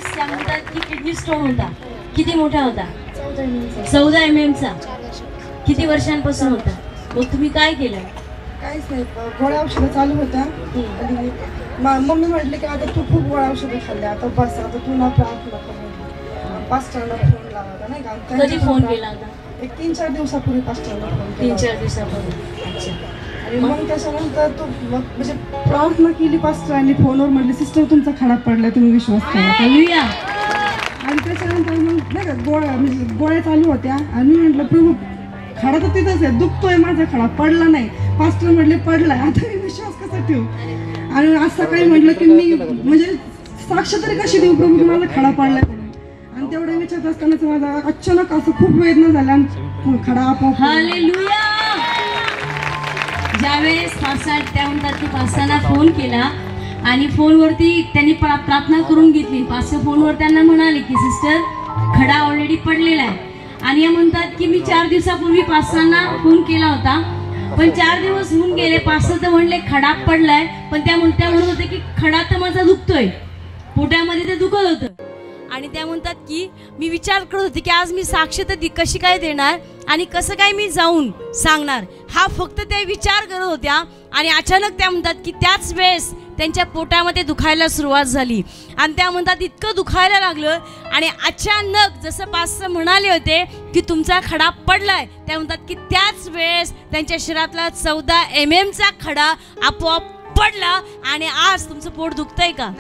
ज्यावेळेस त्या म्हणतात की किडनी स्टोन होता, किती मोठा होता? 14 mm चा. किती वर्षांपासून होता? मग तुम्ही काय केलं? काहीच नाही, गोळ्या औषधं चालू होत्या. आणि मम्मी म्हटली की आता तू खूप गोळ्या औषधं खाल्ल्या, आता बस, आता तू ना प्रार्थना कर. पास्टरला फोन लावला नाही का? कधी फोन केला होता? एक 3-4 दिवसापूर्वी पास्टरला फोन केला. 3-4 दिवसापूर्वी. अच्छा. आणि मग त्याच्यानंतर तो म्हणजे प्रार्थना केली पास्टरांनी फोनवर, म्हटली सिस्टर तुमचा खडा पडला, तुम्ही विश्वास करा. हालेलुया. आणि त्याच्यानंतर मग नाही का गोळ्या चालू होत्या. आणि मी म्हटलं प्रभू खडा तर तिथंच आहे, दुखतोय माझा खडा, पडला नाही. पास्टर म्हटले पडलाय, आता मी विश्वास कसा ठेवू? आणि आज सकाळी म्हटलं की मी म्हणजे साक्ष तरी कशी देऊ प्रभू की माझा खडा पडलाय म्हणून. आणि तेवढ्या विचारत असतानाच माझा अचानक असं खूप वेदना झाल्या आणि खडा आपोआप. हालेलुया. ज्यावेळेस त्या म्हणतात की पास्टरना फोन केला आणि फोनवरती त्यांनी प्रार्थना करून घेतली. पास्टर फोनवर त्यांना म्हणाले की सिस्टर खडा ऑलरेडी पडलेला आहे. आणि या म्हणतात की मी 4 दिवसापूर्वी पास्टरांना फोन केला होता, पण 4 दिवस होऊन गेले. पास्टर तर म्हणले खडा पडलाय, पण त्या म्हणत होते की खडा तर माझा दुखतोय, पोटामध्ये ते दुखत होतं. आणि त्या म्हणतात की मी विचार करत होते की आज मी साक्ष तर कशी काय देणार आणि कसं काय मी जाऊन सांगणार, हा फक्त त्या विचार करत होत्या. आणि अचानक त्या म्हणतात की त्याच वेळेस त्यांच्या पोटामध्ये दुखायला सुरुवात झाली. आणि त्या म्हणतात इतकं दुखायला लागलं आणि अचानक जसं पास्टर म्हणाले होते की तुमचा खडा पडलाय, त्या म्हणतात की त्याच वेळेस त्यांच्या शरीरातला 14 mm चा खडा आपोआप पडला. आणि आज तुमचं पोट दुखतंय का?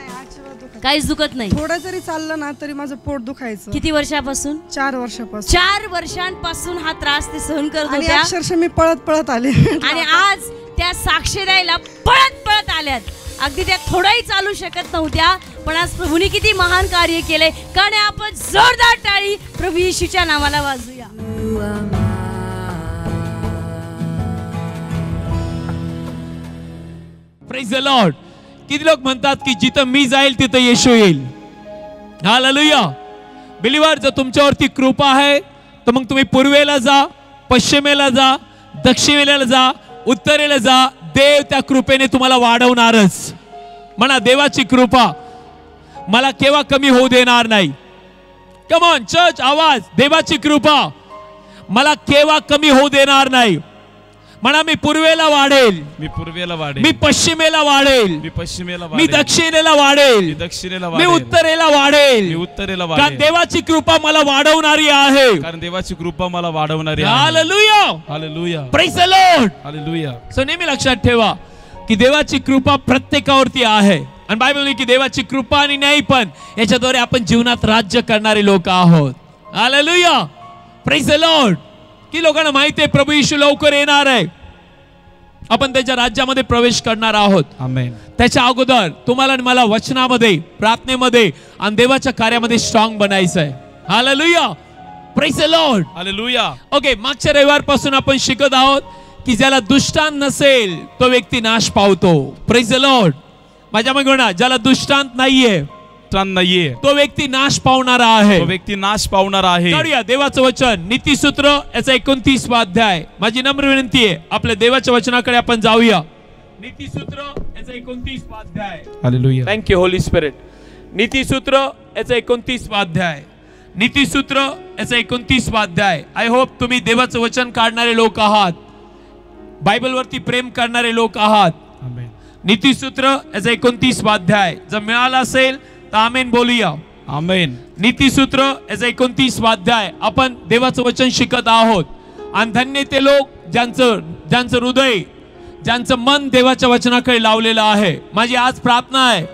काहीच दुखत नाही. थोडं जरी चाललं ना तरी माझं पोट दुखायचं. किती वर्षापासून? 4 वर्षापासून. 4 वर्षांपासून हा त्रास ते सहन करत होत्या. अक्षरशः मी पळत आले. आणि आज त्या साक्ष द्यायला पळत आल्यात. अगदी त्या थोडाही चालू शकत नव्हत्या, पण आज प्रभूने किती महान कार्य केले. कारण आपण जोरदार टाळी प्रभू येशूच्या नावाला वाजूया. Praise the Lord. किती लोक म्हणतात की जिथं मी जाईल तिथं येशू येईल. हालेलुया. बिलीवर, जर तुमच्यावरती कृपा आहे तर मग तुम्ही पूर्वेला जा, पश्चिमेला जा, दक्षिणेला जा, उत्तरेला जा. देव त्या कृपेने तुम्हाला वाढवणारच. म्हणा देवाची कृपा मला केव्हा कमी होऊ देणार नाही. कम ऑन चर्च, आवाज. देवाची कृपा मला केव्हा कमी होऊ देणार नाही. म्हणा मी पूर्वेला वाढेल, मी पूर्वेला वाढेल, मी पश्चिमेला वाढेल, मी पश्चिमेला मी दक्षिणेला वाढेल, मी दक्षिणेला मी वाढेल, उत्तरेला वाढेल, मी उत्तरेला कारण वाढेल. देवाची कृपा मला वाढवणारी आहे. कारण देवाची कृपा मला वाढवणारी आहे. हालेलुया. हालेलुया. Praise the Lord. हालेलुया. सो नेहमी लक्षात ठेवा की देवाची कृपा प्रत्येकावरती आहे. आणि बायबल म्हणते की देवाची कृपा आणि न्याय पण याच्याद्वारे आपण जीवनात राज्य करणारे लोक आहोत. हालेलुया. Praise the Lord. की लोकांना माहिती आहे प्रभू येशू लवकर येणार आहे, आपण त्याच्या राज्यामध्ये प्रवेश करणार आहोत. आमेन. त्याच्या अगोदर तुम्हाला आणि मला वचनामध्ये, प्रार्थनेमध्ये आणि देवाच्या कार्यामध्ये स्ट्रॉंग बनायचं आहे. Hallelujah. Praise the Lord. Hallelujah. Okay, मागच्या रविवारपासून आपण शिकत आहोत की ज्याला दुष्टांत नसेल तो व्यक्ती नाश पावतो. Praise the Lord. माझ्या मागे म्हणा, ज्याला दुष्टांत नाहीये तो व्यक्ती नाश पावणारा आहे. तो व्यक्ती नाश पावणारा आहे. काढूया देवाचं वचन, नीतिसूत्र याचा 29वा अध्याय. माझी नम्र विनंती आहे आपल्या देवाच्या वचनाकडे आपण जाऊया. नीतिसूत्र याचा 29वा अध्याय. हालेलुया. Thank you Holy Spirit. नीतिसूत्र याचा 29वा अध्याय. नीतिसूत्र याचा 29वा अध्याय. आय होप तुम्ही देवाचं वचन काढणारे लोक आहात, बायबलवरती प्रेम करणारे लोक आहात. आमेन. नीतिसूत्र याचा 29वा अध्याय जर मिळाला असेल तर आमेन बोलूया. आमेन. नीतिसूत्र याचा 29वा अध्याय आपण देवाचं वचन शिकत आहोत. आणि धन्य ते लोक ज्यांचं हृदय, ज्यांचं मन देवाच्या वचनाकडे लावलेलं आहे. माझी आज प्रार्थना आहे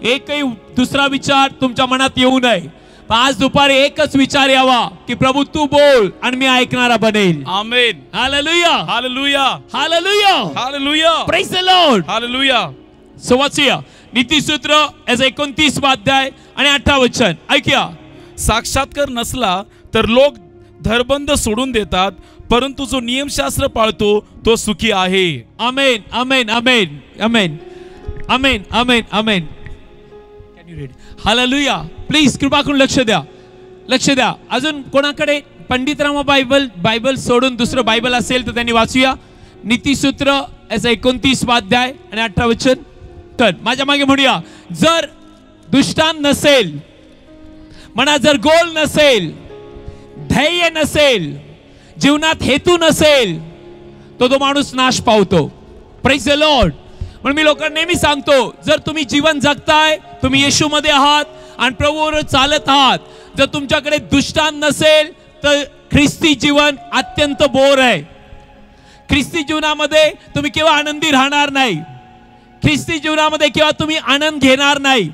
एकही दुसरा विचार तुमच्या मनात येऊ नये. आज दुपारी एकच विचार यावा की प्रभू तू बोल आणि मी ऐकणारा बनेल. आमेन. हालेलुया. हालेलुया. हालेलुया. हालेलुया. Praise the Lord. हालेलुया. सो वाचूया नीतिसूत्र याचा 29वा अध्याय आणि 8वा वचन. ऐकूया. साक्षात्कार नसला तर लोक धरबंद सोडून देतात, परंतु जो नियमशास्त्र पाळतो तो सुखी आहे. आमेन. आमेन. आमेन. आमेन. आमेन. आमेन. आमेन. Can you read? हालेलुया. प्लीज कृपा करून लक्ष द्या, लक्ष द्या. अजून कोणाकडे पंडित रामा बायबल सोडून दुसरं बायबल असेल तर त्यांनी वाचूया. नीतिसूत्र याचा 29वा अध्याय आणि 8वा वचन. माझ्या मागे म्हणूया, जर दुष्टांत नसेल म्हणा जर गोल नसेल, ध्येय नसेल, जीवनात हेतू नसेल, तो माणूस नाश पावतो. Praise the Lord. म्हणून मी लोकांना नेहमी सांगतो, जर तुम्ही जीवन जगताय, तुम्ही येशूमध्ये आहात आणि प्रभूवर चालत आहात, जर तुमच्याकडे दृष्टांत नसेल तर ख्रिस्ती जीवन अत्यंत बोर आहे. ख्रिस्ती जीवनामध्ये तुम्ही केव्हा आनंदी राहणार नाही. ख्रिस्ती जीवनामध्ये केव्हा तुम्ही आनंद घेणार नाही.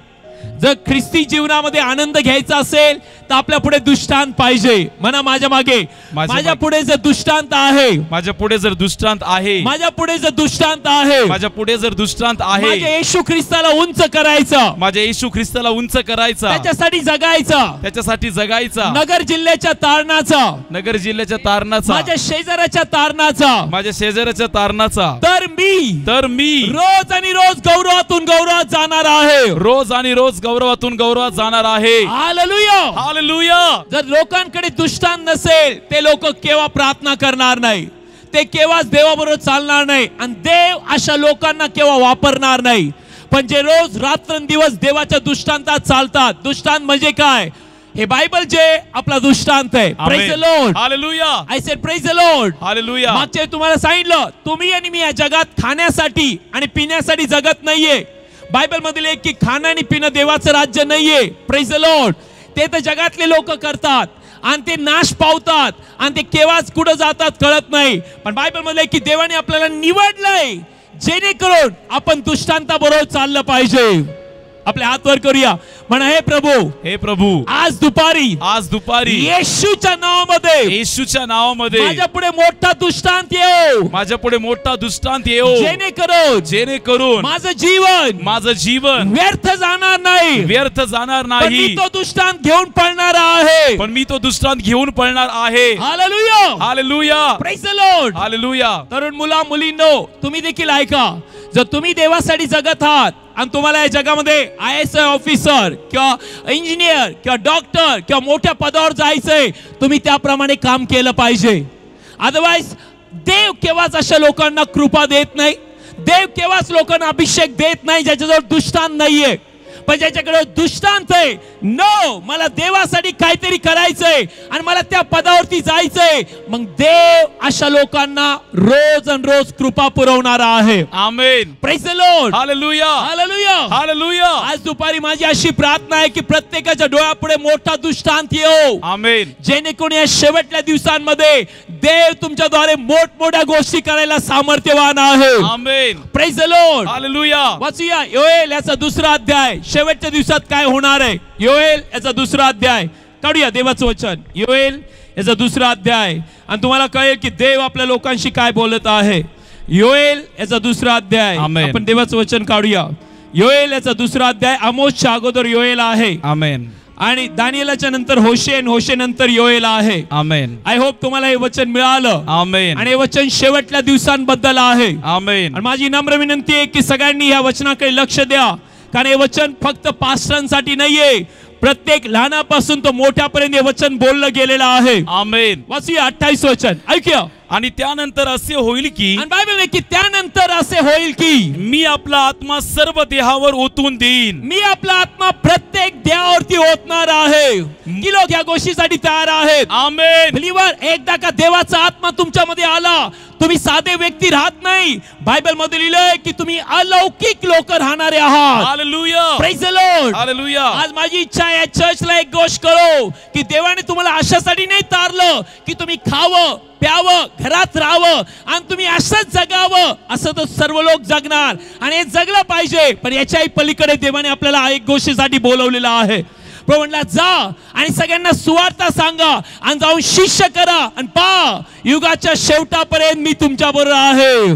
जर ख्रिस्ती जीवनामध्ये आनंद घ्यायचा असेल तर आपल्या पुढे दृष्टांत पाहिजे. म्हणा माझ्या मागे, माझ्या पुढे जर दृष्टांत आहे, माझ्या पुढे जर दृष्टांत आहे, माझ्या पुढे जर दृष्टांत आहे, माझ्या पुढे जर दृष्टांत आहे, माझ्या येशू ख्रिस्ताला उंच करायचं, माझ्या येशू ख्रिस्ताला उंच करायचा, त्याच्यासाठी जगायचा, त्याच्यासाठी जगायचा, नगर जिल्ह्याच्या तारणाचा, नगर जिल्ह्याच्या तारणाचा, माझ्या शेजाऱ्याच्या तारणाचा, माझ्या शेजाऱ्याच्या तारणाचा, तर मी रोज आणि रोज गौरवातून गौरवात जाणार आहे. रोज आणि रोज गौरवातून गौरवात जाणार आहे. हालेलुया. हालेलुया. जर लोकांकडे दृष्टांत नसेल, ते लोक केव्हा प्रार्थना करणार नाही, ते केव्हाच देवाबरोबर चालणार नाही आणि देव अशा लोकांना केव्हा वापरणार नाही. पण जे रोज रात्रंदिवस देवाच्या दृष्टांतात चालतात. दृष्टांत म्हणजे काय? हे बायबल जे आपला दृष्टांत आहे. Praise the Lord. हालेलुया. I said praise the Lord. Hallelujah. मागच्या तुम्हाला सांगितलं, तुम्ही आणि मी या जगात खाण्यासाठी आणि पिण्यासाठी जगत नाहीये. बायबल मध्ये की खाणं आणि पिणं देवाचं राज्य नाहीये. Praise the Lord. ते तर जगातले लोक करतात आणि ते नाश पावतात आणि ते केव्हाच कुठं जातात कळत नाही. पण बायबल मध्ये की देवाने आपल्याला निवडलंय जेणेकरून आपण दृष्टांताबरोबर चाललं पाहिजे. आपले हात वर करूया. म्हणा हे प्रभू आज दुपारी येशूच्या नावामध्ये माझ्या पुढे मोठा दृष्टांत येऊ, माझ्या पुढे मोठा दृष्टांत येऊ, जेणेकरून माझं जीवन व्यर्थ जाणार नाही. मी तो दृष्टांत घेऊन पळणार आहे. हालेलुया. हालेलुया. Praise the Lord. हालेलुया. तरुण मुला मुलींनो, तुम्ही देखील ऐका. जर तुम्ही देवासाठी जगत आहात आणि तुम्हाला या जगामध्ये IAS ऑफिसर किंवा इंजिनियर किंवा डॉक्टर किंवा मोठ्या पदावर जायचंय, तुम्ही त्याप्रमाणे काम केलं पाहिजे. अदरवाइज देव केव्हाच अशा लोकांना कृपा देत नाही. देव केव्हाच लोकांना अभिषेक देत नाही ज्याच्याजवळ दृष्टांत नाहीये. पण ज्याच्याकडे दृष्टांत आहे, नो मला देवासाठी काहीतरी करायचंय आणि मला त्या पदावरती जायचंय, मग देव अशा लोकांना रोज आणि रोज कृपा पुरवणारा आहे. आमेन. Praise the Lord. हालेलुया. हालेलुया. हालेलुया. आज दुपारी माझी अशी प्रार्थना आहे की प्रत्येकाच्या डोळ्यापुढे मोठा दृष्टांत येऊ. आमेन. जेणेकरून या शेवटच्या दिवसांमध्ये देव तुमच्याद्वारे मोठमोठ्या गोष्टी करायला सामर्थ्यवान आहे. आमेन. Praise the Lord. हालेलुया. वाचूया योएल याचा दुसरा अध्याय. शेवटच्या दिवसात काय होणार आहे? योएल याचा दुसरा अध्याय काढूया. देवाचं वचन योएल याचा दुसरा अध्याय आणि तुम्हाला कळेल की देव आपल्या लोकांशी काय बोलत आहे. योएल याचा दुसरा अध्याय. आपण देवाचं वचन काढूया. योएल याचा दुसरा अध्याय. आमोसच्या अगोदर योएल आहे. आमेन. आणि दानिएलाच्या नंतर होशे नंतर योएल आहे. आमेन. आय होप तुम्हाला हे वचन मिळालं. आमेन. आणि हे वचन शेवटल्या दिवसांबद्दल आहे. आमेन. आणि माझी नम्र विनंती आहे की सगळ्यांनी या वचनाकडे लक्ष द्या, कारण हे वचन फक्त पास्टरांसाठी नाहीये, प्रत्येक लहानापासून तो मोठ्यापर्यंत हे वचन बोललं गेलेलं आहे. आमेन. वाचूया 28 वचन. ऐकूया. आणि त्यानंतर असे होईल की, आणि बायबल की त्यानंतर असे होईल की मी आपला आत्मा सर्व देहावर ओतून देईन. मी आपला आत्मा प्रत्येक देहावरती ओतणार आहे. की लोक या गोष्टीसाठी तयार आहेत? आमेन. बिलीवर, एकदा का देवाचा आत्मा तुमच्यामध्ये आला, तुम्ही साधे व्यक्ती राहत नाही. बायबल मध्ये लिहिलंय की तुम्ही अलौकिक लोक राहणारे आहात. हालेलुया. Praise the Lord. हालेलुया. आज माझी इच्छा आहे चर्चला एक गोष्ट कळो की देवाने तुम्हाला अशासाठी नाही तारलं की तुम्ही खावं प्यावं घरात राहावं आणि तुम्ही असंच जगावं. असं तर सर्व लोक जगणार आणि हे जगलं पाहिजे, पण याच्याही पलीकडे देवाने आपल्याला एक गोष्टीसाठी बोलवलेलं आहे. प्रभू म्हणला जा आणि सगळ्यांना सुवार्ता सांगा आणि जाऊन शिष्य करा आणि पहा युगाच्या शेवटापर्यंत मी तुमच्या बरोबर आहे.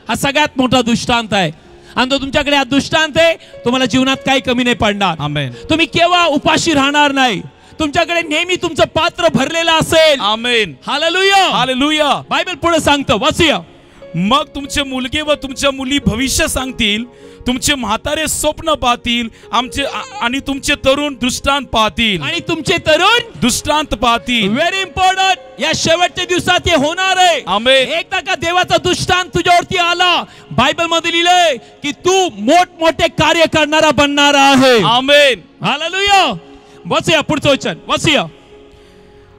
हा सगळ्यात मोठा दृष्टांत आहे आणि तो तुमच्याकडे हा दृष्टांत आहे. तुम्हाला जीवनात काही कमी नाही पडणार. आमेन. तुम्ही केव्हा उपाशी राहणार नाही. तुमच्याकडे नेहमी तुमचं पात्र भरलेलं असेल. आमेन. हालेलुया. हालेलुया. बायबल पुढे सांगतं. वाचूया. मग तुमचे मुलगे व तुमच्या मुली भविष्य सांगतील, तुमचे म्हातारे स्वप्न पाहतील, आणि तुमचे तरुण दृष्टांत पाहतील. आणि तुमचे तरुण दृष्टांत पाहतील. Very important. या शेवटच्या दिवसात हे होणार आहे. आमेन. एकदा का देवाचा दृष्टांत तुझ्यावरती आला, बायबल मध्ये लिहिलंय की तू मोठमोठे कार्य करणारा बनणार आहे. आमेन. हालेलुया. वाचूया पुढचं वचन, वाचूया.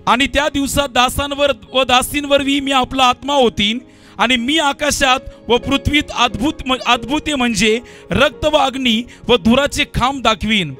आणि त्या दिवसात दासांवर व दासींवर मी आपला आत्मा होतीन, आणि मी आकाशात व पृथ्वीत अद्भुते म्हणजे रक्त व अग्नी व धुराचे खांब दाखवीन.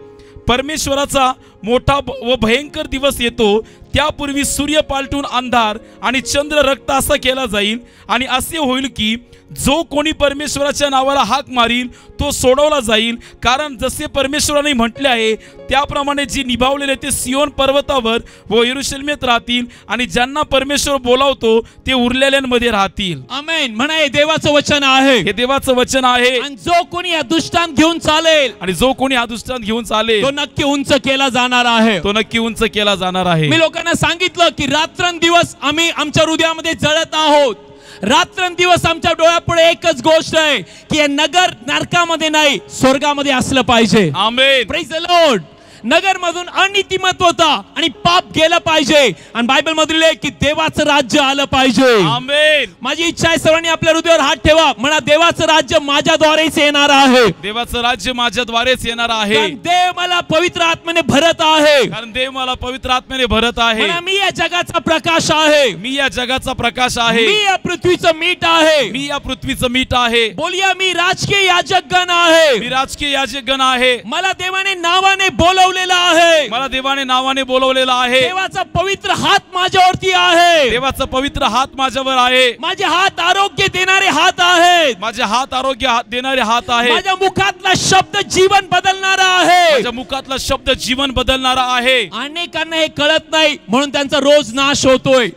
परमेश्वराचा मोठा व भयंकर दिवस येतो, त्यापूर्वी सूर्य पालटून अंधार आणि चंद्र रक्त असा केला जाईल. आणि असे होईल की जो कोणी परमेश्वराच्या नावाला हाक मारील तो सोडवला जाईल. कारण जसे परमेश्वराने म्हटले आहे त्याप्रमाणे जे निभावलेले ते सियोन पर्वतावर व यरूशलेमेत राहतील, आणि ज्यांना परमेश्वर बोलावतो ते उरलेल्यांमध्ये राहतील. आमेन. म्हणा हे देवाचं वचन आहे, हे देवाचं वचन आहे. आणि जो कोणी या दृष्टांत घेऊन चालेल, आणि जो कोणी हा दृष्टांत घेऊन चालेल तो नक्की उंच केला जाणार आहे, तो नक्की उंच केला जाणार आहे. मी लोकांना सांगितलं की रात्रंदिवस आम्ही आमच्या हृदयामध्ये जळत आहोत. रात्रंदिवस आमच्या डोळ्यापुढे एकच गोष्ट आहे की हे नगर नरकामध्ये नाही, स्वर्गामध्ये असलं पाहिजे. आमेन. Praise the Lord. नगर मधून अनितिमत्वता आणि पाप गेलं पाहिजे, आणि बायबल मधील की देवाचं राज्य आलं पाहिजे. आमेन. माझी इच्छा आहे सर्वांनी आपल्या हृदयावर हात ठेवा, म्हणा देवाचं राज्य माझ्याद्वारेच येणार आहे. देवाचं राज्य माझ्याद्वारेच येणार आहे. कारण देव मला पवित्र आत्म्याने भरत आहे. कारण देव मला पवित्र आत्म्याने भरत आहे. म्हणा मी या जगाचा प्रकाश आहे, मी या जगाचा प्रकाश आहे, मी या पृथ्वीचं मीठ आहे, मी या पृथ्वीचं मीठ आहे. बोलूया मी राजकीय याजकगण आहे, मी राजकीय याजकगण आहे. मला देवाने नावाने बोलवलेलं आहे, मला देवाने नावाने बोलवलेलं आहे. देवाचा पवित्र हात माझ्यावरती आहे, देवाचा पवित्र हात माझ्यावर आहे. माझे हात आरोग्य देणारे हात आहेत, माझे हात आरोग्य देणारे हात आहे. माझ्या मुखातला शब्द जीवन बदलणारा आहे, माझ्या मुखातला शब्द जीवन बदलणारा आहे. अनेकांना हे कळत नाही म्हणून त्यांचा रोज नाश होतोय.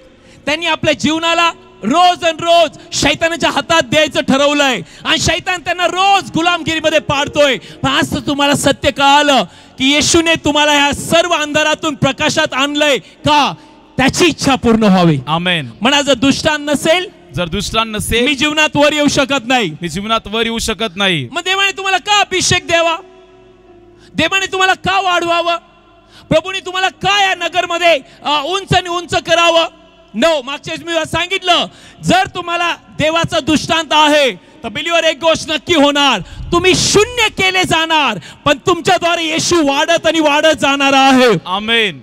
त्यांनी आपल्या जीवनाला रोज आणि रोज शैतानाच्या हातात द्यायचं ठरवलंय, आणि शैतान त्यांना रोज गुलामगिरीमध्ये पाडतोय. पण आज तर तुम्हाला सत्य कळालं की येशूने तुम्हाला ह्या सर्व अंधारातून प्रकाशात आणलंय का त्याची इच्छा पूर्ण व्हावी. आमेन. म्हणा जर दृष्टांत नसेल, जर दृष्टांत नसेल, मी जीवनात वर येऊ शकत नाही. मी जीवनात वर येऊ शकत नाही. मग देवाने तुम्हाला का अभिषेक द्यावा, देवाने तुम्हाला का वाढवावं, प्रभूने तुम्हाला का या नगरमध्ये उंच आणि उंच करावं. नो, मागच्या मी सांगितलं जर तुम्हाला देवाचा दृष्टांत आहे तर बिलीवर एक गोष्ट नक्की होणार, तुम्ही शून्य केले जाणार पण तुमच्याद्वारे येशू वाढत आणि वाढत जाणार आहे. आमेन.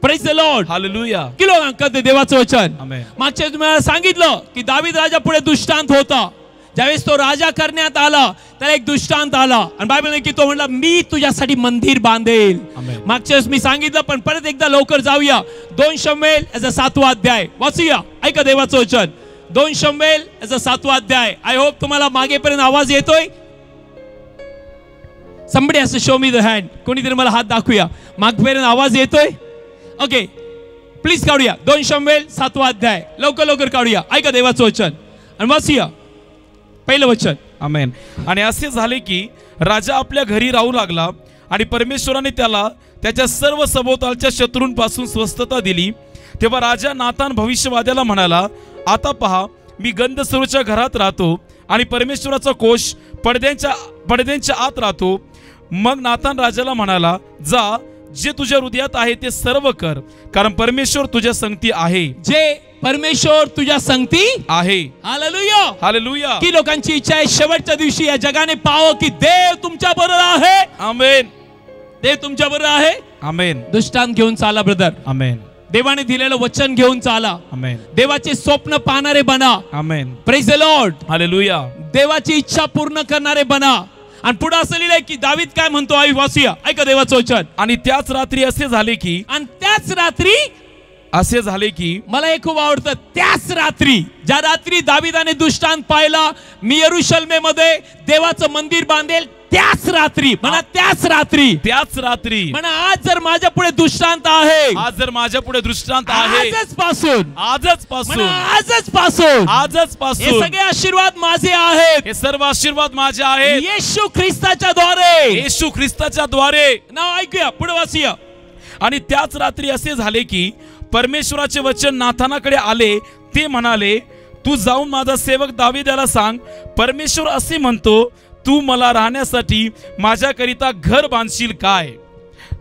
Praise the Lord. हालेलुया. किलो अंकते देवाचं वचन. आमेन. मागच्या तुम्हाला सांगितलं की दावीद राजा पुढे दृष्टांत होता, ज्यावेळेस तो राजा करण्यात आला त्याला एक दृष्टांत आला, आणि बायबल की तो म्हणला मी तुझ्यासाठी मंदिर बांधेल. मागच्या वेळेस मी सांगितलं पण परत एकदा लवकर जाऊया. 2 शमूएल याचा 7वा अध्याय वाचूया. ऐका देवाचं वचन. 2 शमूएल याचा 7वा अध्याय. आय होप तुम्हाला मागेपर्यंत आवाज येतोय. somebody has to show me the hand. कोणीतरी मला हात दाखवूया. मागेपर्यंत आवाज येतोय. ओके प्लीज काढूया. 2 शमूएल 7वा अध्याय लवकर लवकर काढूया. ऐका देवाचं वचन आणि वाचूया पहिलं वचन. आमेन. आणि असे झाले की राजा आपल्या घरी राहू लागला, आणि परमेश्वराने त्याला त्याच्या सर्व सभोवतालच्या शत्रूंपासून स्वस्थता दिली. तेव्हा राजा नातान भविष्यवाद्याला म्हणाला, आता पहा मी गंधसरूच्या घरात राहतो आणि परमेश्वराचा कोश पडद्यांच्या आत राहतो. मग नातान राजाला म्हणाला, जा जे तुझ्या हृदयात आहे ते सर्व कर, कारण परमेश्वर तुझ्या संगती आहे. जे परमेश्वर तुझ्या संगती आहे. हालेलुया. हालेलुया. की लोकांची इच्छा आहे शेवटच्या दिवशी या जगाने पाहावं की देव तुमच्या बरोबर आहे. आमेन. देव तुमच्या बरोबर आहे. आमेन. दृष्टांत घेऊन चाला ब्रदर. आमेन. देवाने दिलेलं वचन घेऊन चाला. आमेन. देवाचे स्वप्न पाहणारे बना. आमेन. Praise the Lord. हालेलुया. देवाची इच्छा पूर्ण करणारे बना. आणि पुढे असं लिहिलंय की दावीद काय म्हणतो, आई वाचूया. ऐका देवाचं वचन. आणि त्याच रात्री असे झाले की, आणि त्याच रात्री असे झाले की, मला हे खूप आवडतं, त्याच रात्री ज्या रात्री दाविदाने दृष्टांत पाहिला मी यरूशलेमेमध्ये देवाचं मंदिर बांधेल, त्याच रात्री म्हणा, त्याच रात्री, त्याच रात्री म्हणा आज जर माझ्या पुढे दृष्टांत आहे, आज जर माझ्या पुढे दृष्टांत आहे, आजच पासून, आजच पासून, आजच पासून, आजच पासून हे सगळे आशीर्वाद माझे आहेत. हे सर्व आशीर्वाद माझे आहेत येशू ख्रिस्ताच्या द्वारे. येशू ख्रिस्ताच्या द्वारे. नाव ऐकूया, पुढे वाचूया. आणि त्याच रात्री असे झाले की परमेश्वराचे वचन नाथानाकडे आले. ते म्हणाले, तू जाऊन माझा सेवक दावीदाला सांग, परमेश्वर असे म्हणतो, तू मला राहण्यासाठी माझ्याकरिता घर बांधशील काय?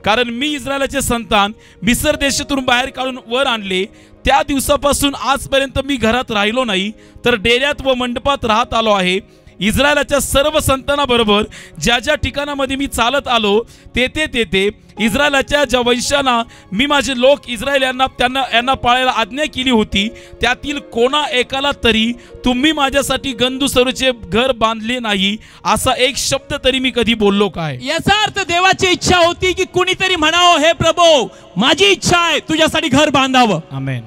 कारण मी इस्रायलाचे संतान मिस्र देशातून बाहेर काढून वर आणले. त्या दिवसापासून आजपर्यंत मी घरात राहिलो नाही, तर डेऱ्यात व मंडपात राहत आलो आहे. इस्रायलाच्या सर्व संतानाबरोबर ज्या ज्या ठिकाणामध्ये मी चालत आलो तेथे इस्रायलाच्या ज्या वंशांना मी माझे लोक इस्रायल यांना पाळायला आज्ञा केली होती त्यातील कोणा एकाला तरी तुम्ही माझ्यासाठी गंधूसरूचे घर बांधले नाही असा एक शब्द तरी मी कधी बोललो काय? याचा अर्थ देवाची इच्छा होती की कुणीतरी म्हणावं, हे प्रभू माझी इच्छा आहे तुझ्यासाठी घर बांधावं. आमेन.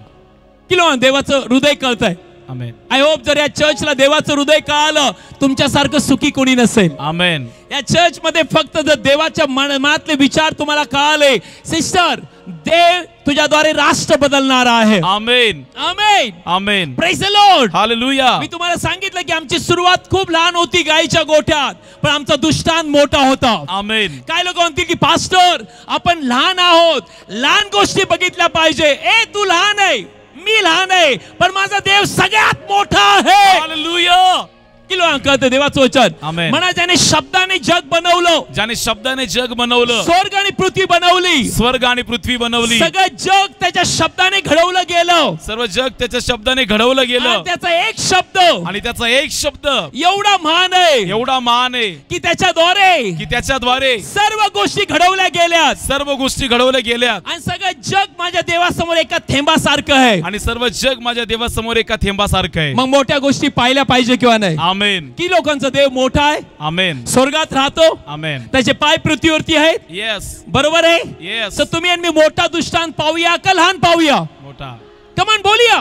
किलो देवाचं हृदय कळतंय. आमेन. आय होप जर या चर्चला देवाचं हृदय कळालं तुमच्यासारखं सुखी कोणी नसेल. आमेन. या चर्च मध्ये फक्त जर देवाच्या मनातले विचार तुम्हाला कळाले सिस्टर, देव तुझ्याद्वारे राष्ट्र बदलणार आहे. आमेन. आमेन. आमेन. Praise the Lord. हालेलुया. मी तुम्हाला सांगितलं की आमची सुरुवात खूप लहान होती गायीच्या गोठ्यात, पण आमचा दृष्टांत मोठा होता. आमेन. काय लोक म्हणतील की पास्टर आपण लहान आहोत, लहान गोष्टी बघितल्या पाहिजे. ए तू लहान आहे, मी लहान आहे, पण माझा देव सगळ्यात मोठा आहे. हालेलुया. किलो कळतं देवाचं वचन. आमेन. म्हणा ज्याने शब्दाने जग बनवलं, ज्याने शब्दाने जग बनवलं, स्वर्ग आणि पृथ्वी बनवली, स्वर्ग आणि पृथ्वी बनवली, सगळं जग त्याच्या शब्दाने घडवलं गेलं. सर्व जग त्याच्या शब्दाने घडवलं गेलं. आणि त्याचा एक शब्द, आणि त्याचा एक शब्द एवढा महान आहे, एवढा महान आहे की त्याच्याद्वारे सर्व गोष्टी घडवल्या गेल्यात, सर्व गोष्टी घडवल्या गेल्यात. आणि सगळं जग माझ्या देवासमोर एका थेंबासारखं आहे. आणि सर्व जग माझ्या देवासमोर एका थेंबासारखं आहे. मग मोठ्या गोष्टी पाहिल्या पाहिजे किंवा नाही? आमेन. की लोकांचा देव मोठा आहे, आमेन, स्वर्गात राहतो, आमेन, त्याचे पाय पृथ्वीवरती आहेत. येस, बरोबर आहे. येस. तर तुम्ही आणि मी मोठा दृष्टांत पाहूया का लहान पाहूया? मोठा. कमान बोलिया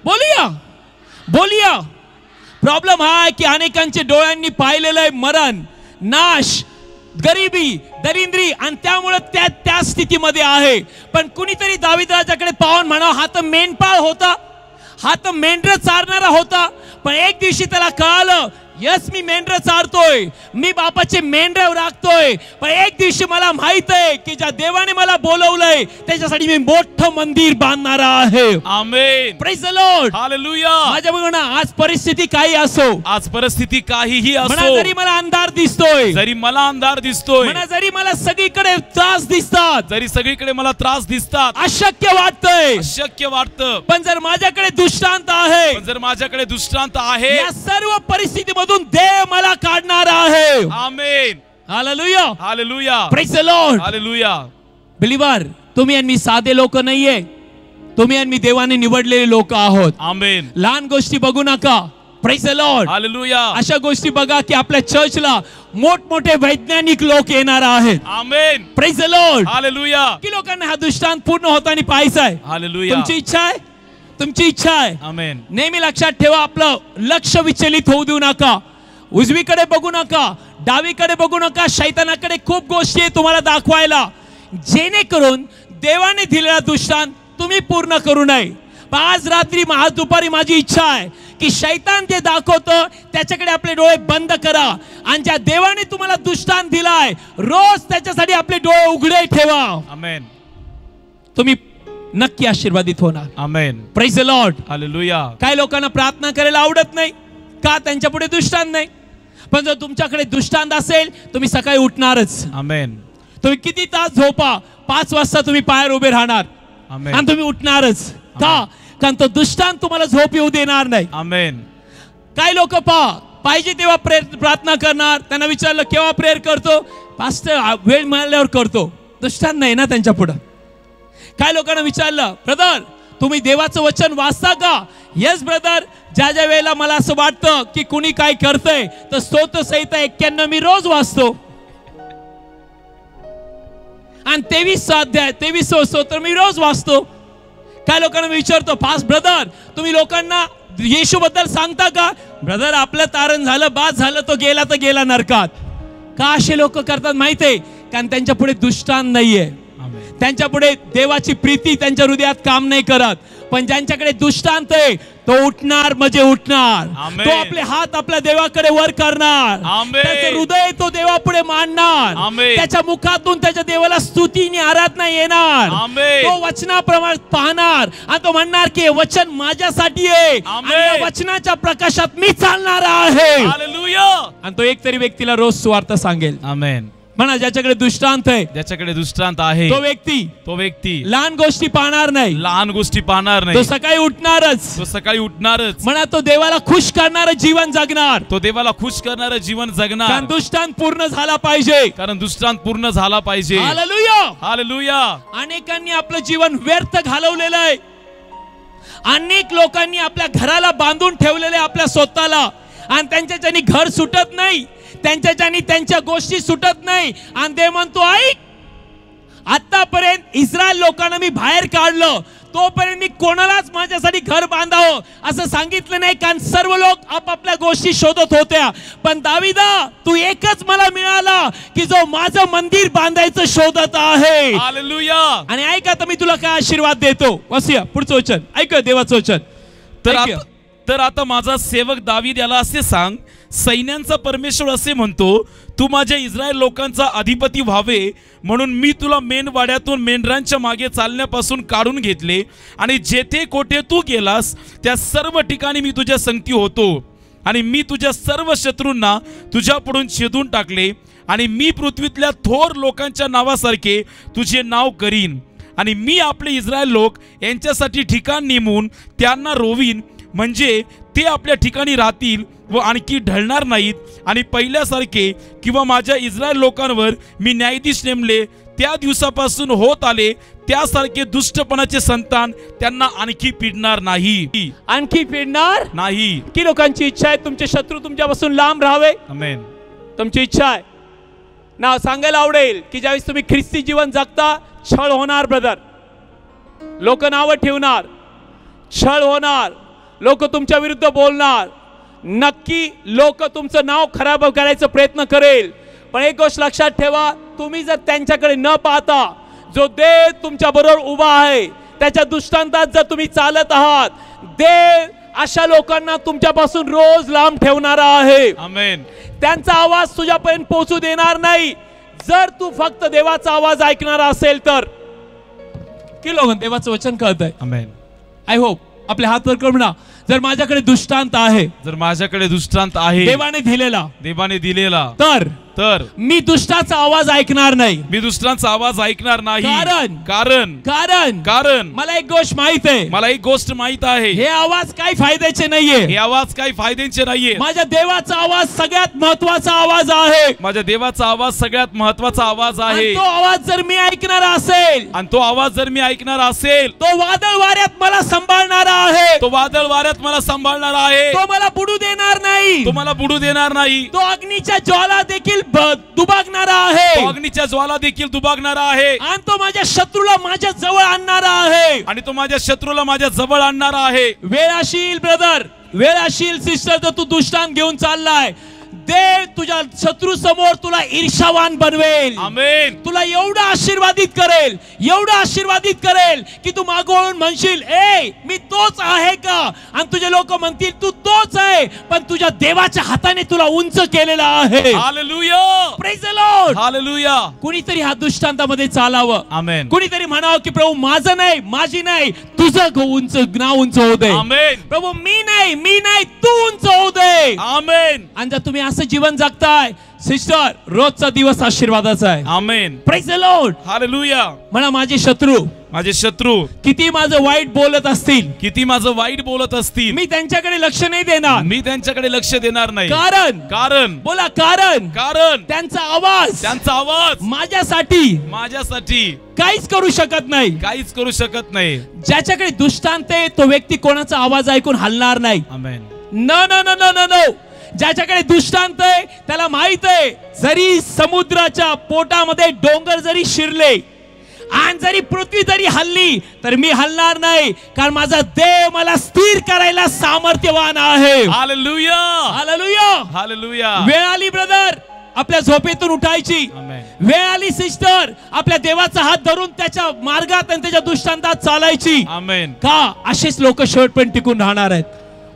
बोलिया बोलिया. प्रॉब्लेम हा आहे की अनेकांच्या डोळ्यांनी पाहिलेलं आहे मरण, नाश, गरिबी, दरिद्री, आणि त्यामुळे त्या स्थितीमध्ये आहे. पण कुणीतरी दावीद राजाकडे पाहून म्हणावं, हा तर मेंढपाळ होता, हा तर मेंढर चारणारा होता. पण एक दिवशी त्याला कळालं, यस मी मेंढर चारतोय, मी बापाचे मेंढर राखतोय, पण एक दिवशी मला माहित आहे की ज्या देवाने मला बोलवलंय त्याच्यासाठी मी मोठं मंदिर बांधणार आहे. आमेन. Praise the Lord. हालेलुया. माझ्या बघा ना, आज परिस्थिती काही असो, आज परिस्थिती काहीही म्हणा असो, जरी मला अंधार दिसतोय, जरी मला अंधार दिसतोय, म्हणा जरी मला सगळीकडे त्रास दिसतात, जरी सगळीकडे मला त्रास दिसतात, अशक्य वाटतंय, अशक्य वाटतं, पण जर माझ्याकडे दृष्टांत आहे, पण जर माझ्याकडे दृष्टांत आहे, या सर्व परिस्थितीमधून देव मला काढणार आहे. आमेन. हालेलुया. हालेलुया. Praise the Lord. हालेलुया. बिलीवर, तुम्ही आणि मी साधे लोक नाहीये, तुम्ही आणि मी देवाने निवडलेले लोक आहोत. आमेन. लहान गोष्टी बघू नका. Praise the Lord. हालेलुया. अशा गोष्टी बघा की आपल्या चर्चला मोठमोठे वैज्ञानिक लोक येणार आहेत. आमेन. Praise the Lord. हालेलुया. की लोकांना हा दृष्टांत पूर्ण होताना पाहायचा आहे. हालेलुया. तुमची इच्छा आहे, तुमची इच्छा आहे. आमेन. नेहमी लक्षात ठेवा, आपलं लक्ष विचलित होऊ देऊ नका. उजवीकडे बघू नका, डावीकडे बघू नका. शैतानाकडे खूप गोष्टी आहे तुम्हाला दाखवायला, जेणेकरून देवाने दिलेला दृष्टांत तुम्ही पूर्ण करू नये. आज रात्री आज दुपारी माझी इच्छा आहे की शैतान जे दाखवतं त्याच्याकडे आपले डोळे बंद करा, आणि ज्या देवाने तुम्हाला दृष्टांत दिलाय रोज त्याच्यासाठी आपले डोळे उघडे ठेवा. आमेन. तुम्ही नक्की आशीर्वादित होणार. आमेन. Praise the Lord. हालेलुया. काय लोकांना प्रार्थना करायला आवडत नाही का? त्यांच्या पुढे दृष्टांत नाही. पण जर तुमच्याकडे दृष्टांत असेल, तुम्ही सकाळी उठणारच. आमेन. तुम्ही किती तास झोपा, 5 वाजता तुम्ही पायावर उभे राहणार, आमेन. आणि तुम्ही उठणारच. का? कारण तो दृष्टांत तुम्हाला झोप येऊ देणार नाही. आमेन. काय लोक पाहिजे तेव्हा प्रार्थना करणार. त्यांना विचारलं केव्हा प्रेयर करतो, पास्टर वेळ मिळाल्यावर करतो. दृष्टांत नाही ना त्यांच्या पुढे. काय लोकांना विचारलं, ब्रदर तुम्ही देवाचं वचन वाचता का? येस ब्रदर, ज्या ज्या वेळेला मला असं वाटतं की कुणी काय करतंय तर स्तोत्र संहिता 91 मी रोज वाचतो, आणि 23 स्तोत्र मी रोज वाचतो. काय लोकांना मी विचारतो, फास्ट ब्रदर तुम्ही लोकांना येशू बद्दल सांगता का? ब्रदर आपलं तारण झालं, बास झालं, तो गेला तर गेला नरकात. का असे लोक करतात माहितीये? कारण त्यांच्या पुढे दृष्टांत नाहीये, त्यांच्या पुढे देवाची प्रीती त्यांच्या हृदयात काम नाही करत. पण ज्यांच्याकडे दृष्टांत आहे तो उठणार म्हणजे उठणार. तो आपले हात आपल्या देवाकडे वर करणार, त्याचं हृदय तो देवापुढे मांडणार, त्याच्या मुखातून त्याच्या देवाला स्तुतीने आराधना येणार. तो वचनाप्रमाणे पाहणार आणि तो म्हणणार की वचन माझ्यासाठी आहे, आणि या वचनाच्या प्रकाशात मी चालणार आहे. हालेलुया. आणि तो एक तरी व्यक्तीला रोज सुवार्ता सांगेल. आमेन. म्हणा ज्याच्याकडे दृष्टांत आहे, ज्याच्याकडे दृष्टांत आहे, तो व्यक्ती लहान गोष्टी पाहणार नाही, लहान गोष्टी पाहणार तो नाही, सकाळी उठणारच, तो सकाळी उठणारच. म्हणा तो देवाला खुश करणारं जीवन जगणार, तो देवाला खुश करणारं जीवन जगणार. कारण दृष्टांत पूर्ण झाला पाहिजे, कारण दृष्टांत पूर्ण झाला पाहिजे. Hallelujah, hallelujah. अनेकांनी आपलं जीवन व्यर्थ घालवलेलं आहे. अनेक लोकांनी आपल्या घराला बांधून ठेवलेले आपल्या स्वतःला, आणि त्यांच्याच्यानी घर सुटत नाही, त्यांच्याच्यानी त्यांच्या गोष्टी सुटत नाही. आणि ते म्हणतो ऐक, आतापर्यंत इस्रायल लोकांना मी बाहेर काढलं, तोपर्यंत मी कोणालाच माझ्यासाठी घर बांधावं असं सांगितलं नाही, कारण सर्व लोक आपापल्या गोष्टी शोधत होत्या. पण दाविदा, तू एकच मला मिळाला की जो माझं मंदिर बांधायचं शोधत आहे. हालेलुया. आणि ऐका तर मी तुला काय आशीर्वाद देतो. वसिया पुढचं वचन ऐक, देवाचं वचन. तर आता माझा सेवक दावीद याला असे सांग, सैन्यांचा परमेश्वर असे म्हणतो, तू माझ्या इस्रायल लोकांचा अधिपती व्हावे म्हणून मी तुला मेणवाड्यातून मेंढरांच्या मागे चालण्यापासून काढून घेतले, आणि जेथे कोठे तू गेलास त्या सर्व ठिकाणी मी तुझ्या संगती होतो, आणि मी तुझ्या सर्व शत्रूंना तुझ्यापुढून छेदून टाकले, आणि मी पृथ्वीतल्या थोर लोकांच्या नावासारखे तुझे नाव करीन, आणि मी आपले इस्रायल लोक यांच्यासाठी ठिकाण नेमून त्यांना रोवीन, म्हणजे ते आपल्या ठिकाणी राहतील व आणखी ढळणार नाहीत, आणि पहिल्यासारखे किंवा माझ्या इस्रायल लोकांवर मी न्यायाधीश नेमले त्या दिवसापासून होत आले त्यासारखे दुष्टपणाचे संतान त्यांना आणखी पिडणार नाही. आणखी पिडणार नाही. की लोकांची इच्छा आहे तुमचे शत्रू तुमच्यापासून लांब राहावे. आमेन. तुमची इच्छा आहे ना. सांगायला आवडेल की ज्यावेळेस तुम्ही ख्रिस्ती जीवन जगता, छळ होणार ब्रदर, लोक नावं ठेवणार, छळ होणार, लोक तुमच्या विरुद्ध बोलणार, नक्की लोक तुमचं नाव खराब करायचा प्रयत्न करेल. पण एक गोष्ट लक्षात ठेवा, तुम्ही जर त्यांच्याकडे न पाहता जो देव तुमच्या बरोबर उभा आहे त्याच्या दृष्टांतात जर तुम्ही चालत आहात, देव अशा लोकांना तुमच्यापासून रोज लांब ठेवणारा आहे. आमेन. त्यांचा आवाज तुझ्यापर्यंत पोहोचू देणार नाही जर तू फक्त देवाचा आवाज ऐकणारा असेल तर. की लोक देवाचं वचन कळत आहे. आमेन. आय होप आपले हात वर करून म्हणा, जर माझ्याकडे दृष्टांत आहे, जर माझ्याकडे दृष्टांत आहे देवाने दिलेला, तर मी दुष्टाचा आवाज ऐकणार नाही. मी दुष्टांचा आवाज ऐकणार नाही. कारण मला एक गोष्ट माहित आहे, हे आवाज काही फायद्याचे नाहीये. हे आवाज काही फायद्याचे नाहीये. माझ्या देवाचा आवाज सगळ्यात महत्वाचा आवाज आहे. माझ्या देवाचा आवाज सगळ्यात महत्वाचा आवाज आहे. तो आवाज जर मी ऐकणार असेल, तो वादळ वाऱ्यात मला सांभाळणारा आहे. तो मला बुडू देणार नाही. तो अग्नीच्या ज्वाला देखील दुभागणारा आहे. आणि तो माझ्या शत्रूला माझ्या जवळ आणणारा आहे. वेळाशील ब्रदर, वेळाशील सिस्टर, जर तू दृष्टांत घेऊन चाललाय, देव तुझ्या शत्रू समोर तुला ईर्ष्यावान बनवेल. आमेन. तुला एवढं आशीर्वादित करेल की तू मागवून म्हणशील, ए मी तोच आहे का? आणि तुझे लोक म्हणतील तू तोच आहे, पण तुझ्या देवाच्या हाताने तुला उंच केलेला आहे. Hallelujah. Praise the Lord. Hallelujah. कुणीतरी ह्या दृष्टांतामध्ये चालावं. आमेन. कुणीतरी म्हणावं की प्रभू माझं नाही, माझी नाही, तुझं नाव उंच होऊ दे. आमेन. प्रभू मी नाही, तू उंच होऊ दे. आमेन. आणि जर तुम्ही असं जीवन जगताय सिस्टर, रोजचा दिवस आशीर्वादाचा आहे. आमेन. Praise the Lord. हालेलुया. म्हणा माझे शत्रू किती माझं वाईट बोलत असतील, मी त्यांच्याकडे लक्ष नाही देणार. कारण बोला, कारण त्यांचा आवाज माझ्यासाठी काहीच करू शकत नाही. ज्याच्याकडे दृष्टांत आहे तो व्यक्ती कोणाचा आवाज ऐकून हलणार नाही. आमेन. नो. ज्याच्याकडे दृष्टांत आहे त्याला माहित आहे, जरी समुद्राच्या पोटामध्ये डोंगर जरी शिरले आणि जरी पृथ्वी जरी हल्ली तर मी हलणार नाही, कारण माझा देव मला स्थिर करायला सामर्थ्यवान आहे. हालेलुया. हालेलुया. हालेलुया. वेळ आली ब्रदर आपल्या झोपेतून उठायची. वेळ आली सिस्टर आपल्या देवाचा हात धरून त्याच्या मार्गात आणि त्याच्या दृष्टांतात चालायची. आमेन. का असेच लोक शेवटपर्यंत टिकून राहणार आहेत.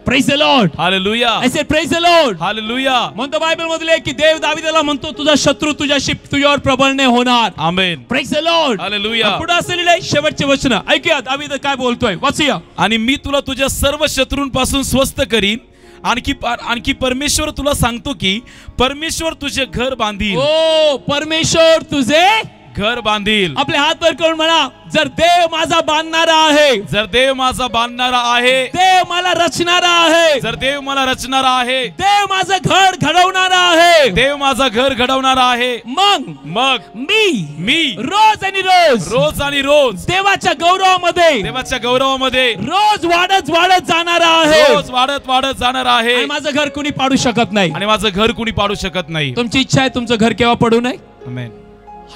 Praise the Lord. Hallelujah. I said praise the Lord. Hallelujah. म्हणतो बायबल मध्ये की देव दाविदाला म्हणतो तुझा शत्रू तुझ्यावर प्रबळ नाही होणार. आमेन. Praise the Lord. Hallelujah. पुढे असलेले शेवटचे वचन ऐकूया दाविद काय बोलतोय. वाचूया. आणि मी तुला तुझ्या सर्व शत्रूंपासून स्वस्त करीन, आणखी परमेश्वर तुला सांगतो की परमेश्वर तुझे घर बांधील. ओ परमेश्वर तुझे घर बांधील. आपले हात वर करून म्हणा, जर देव माझा बांधणारा आहे, जर देव माझा बांधणारा आहे, देव मला रचणारा आहे, जर देव मला रचणारा आहे, देव माझं घर घडवणारा आहे, देव माझा घर घडवणारा आहे, मग मी रोज आणि रोज देवाच्या गौरवामध्ये रोज वाढत जाणारा आहे, रोज वाढत जाणार आहे. आणि माझं घर कुणी पाडू शकत नाही, आणि माझं घर कुणी पाडू शकत नाही. तुमची इच्छा आहे तुमचं घर केव्हा पडू नये? आमेन.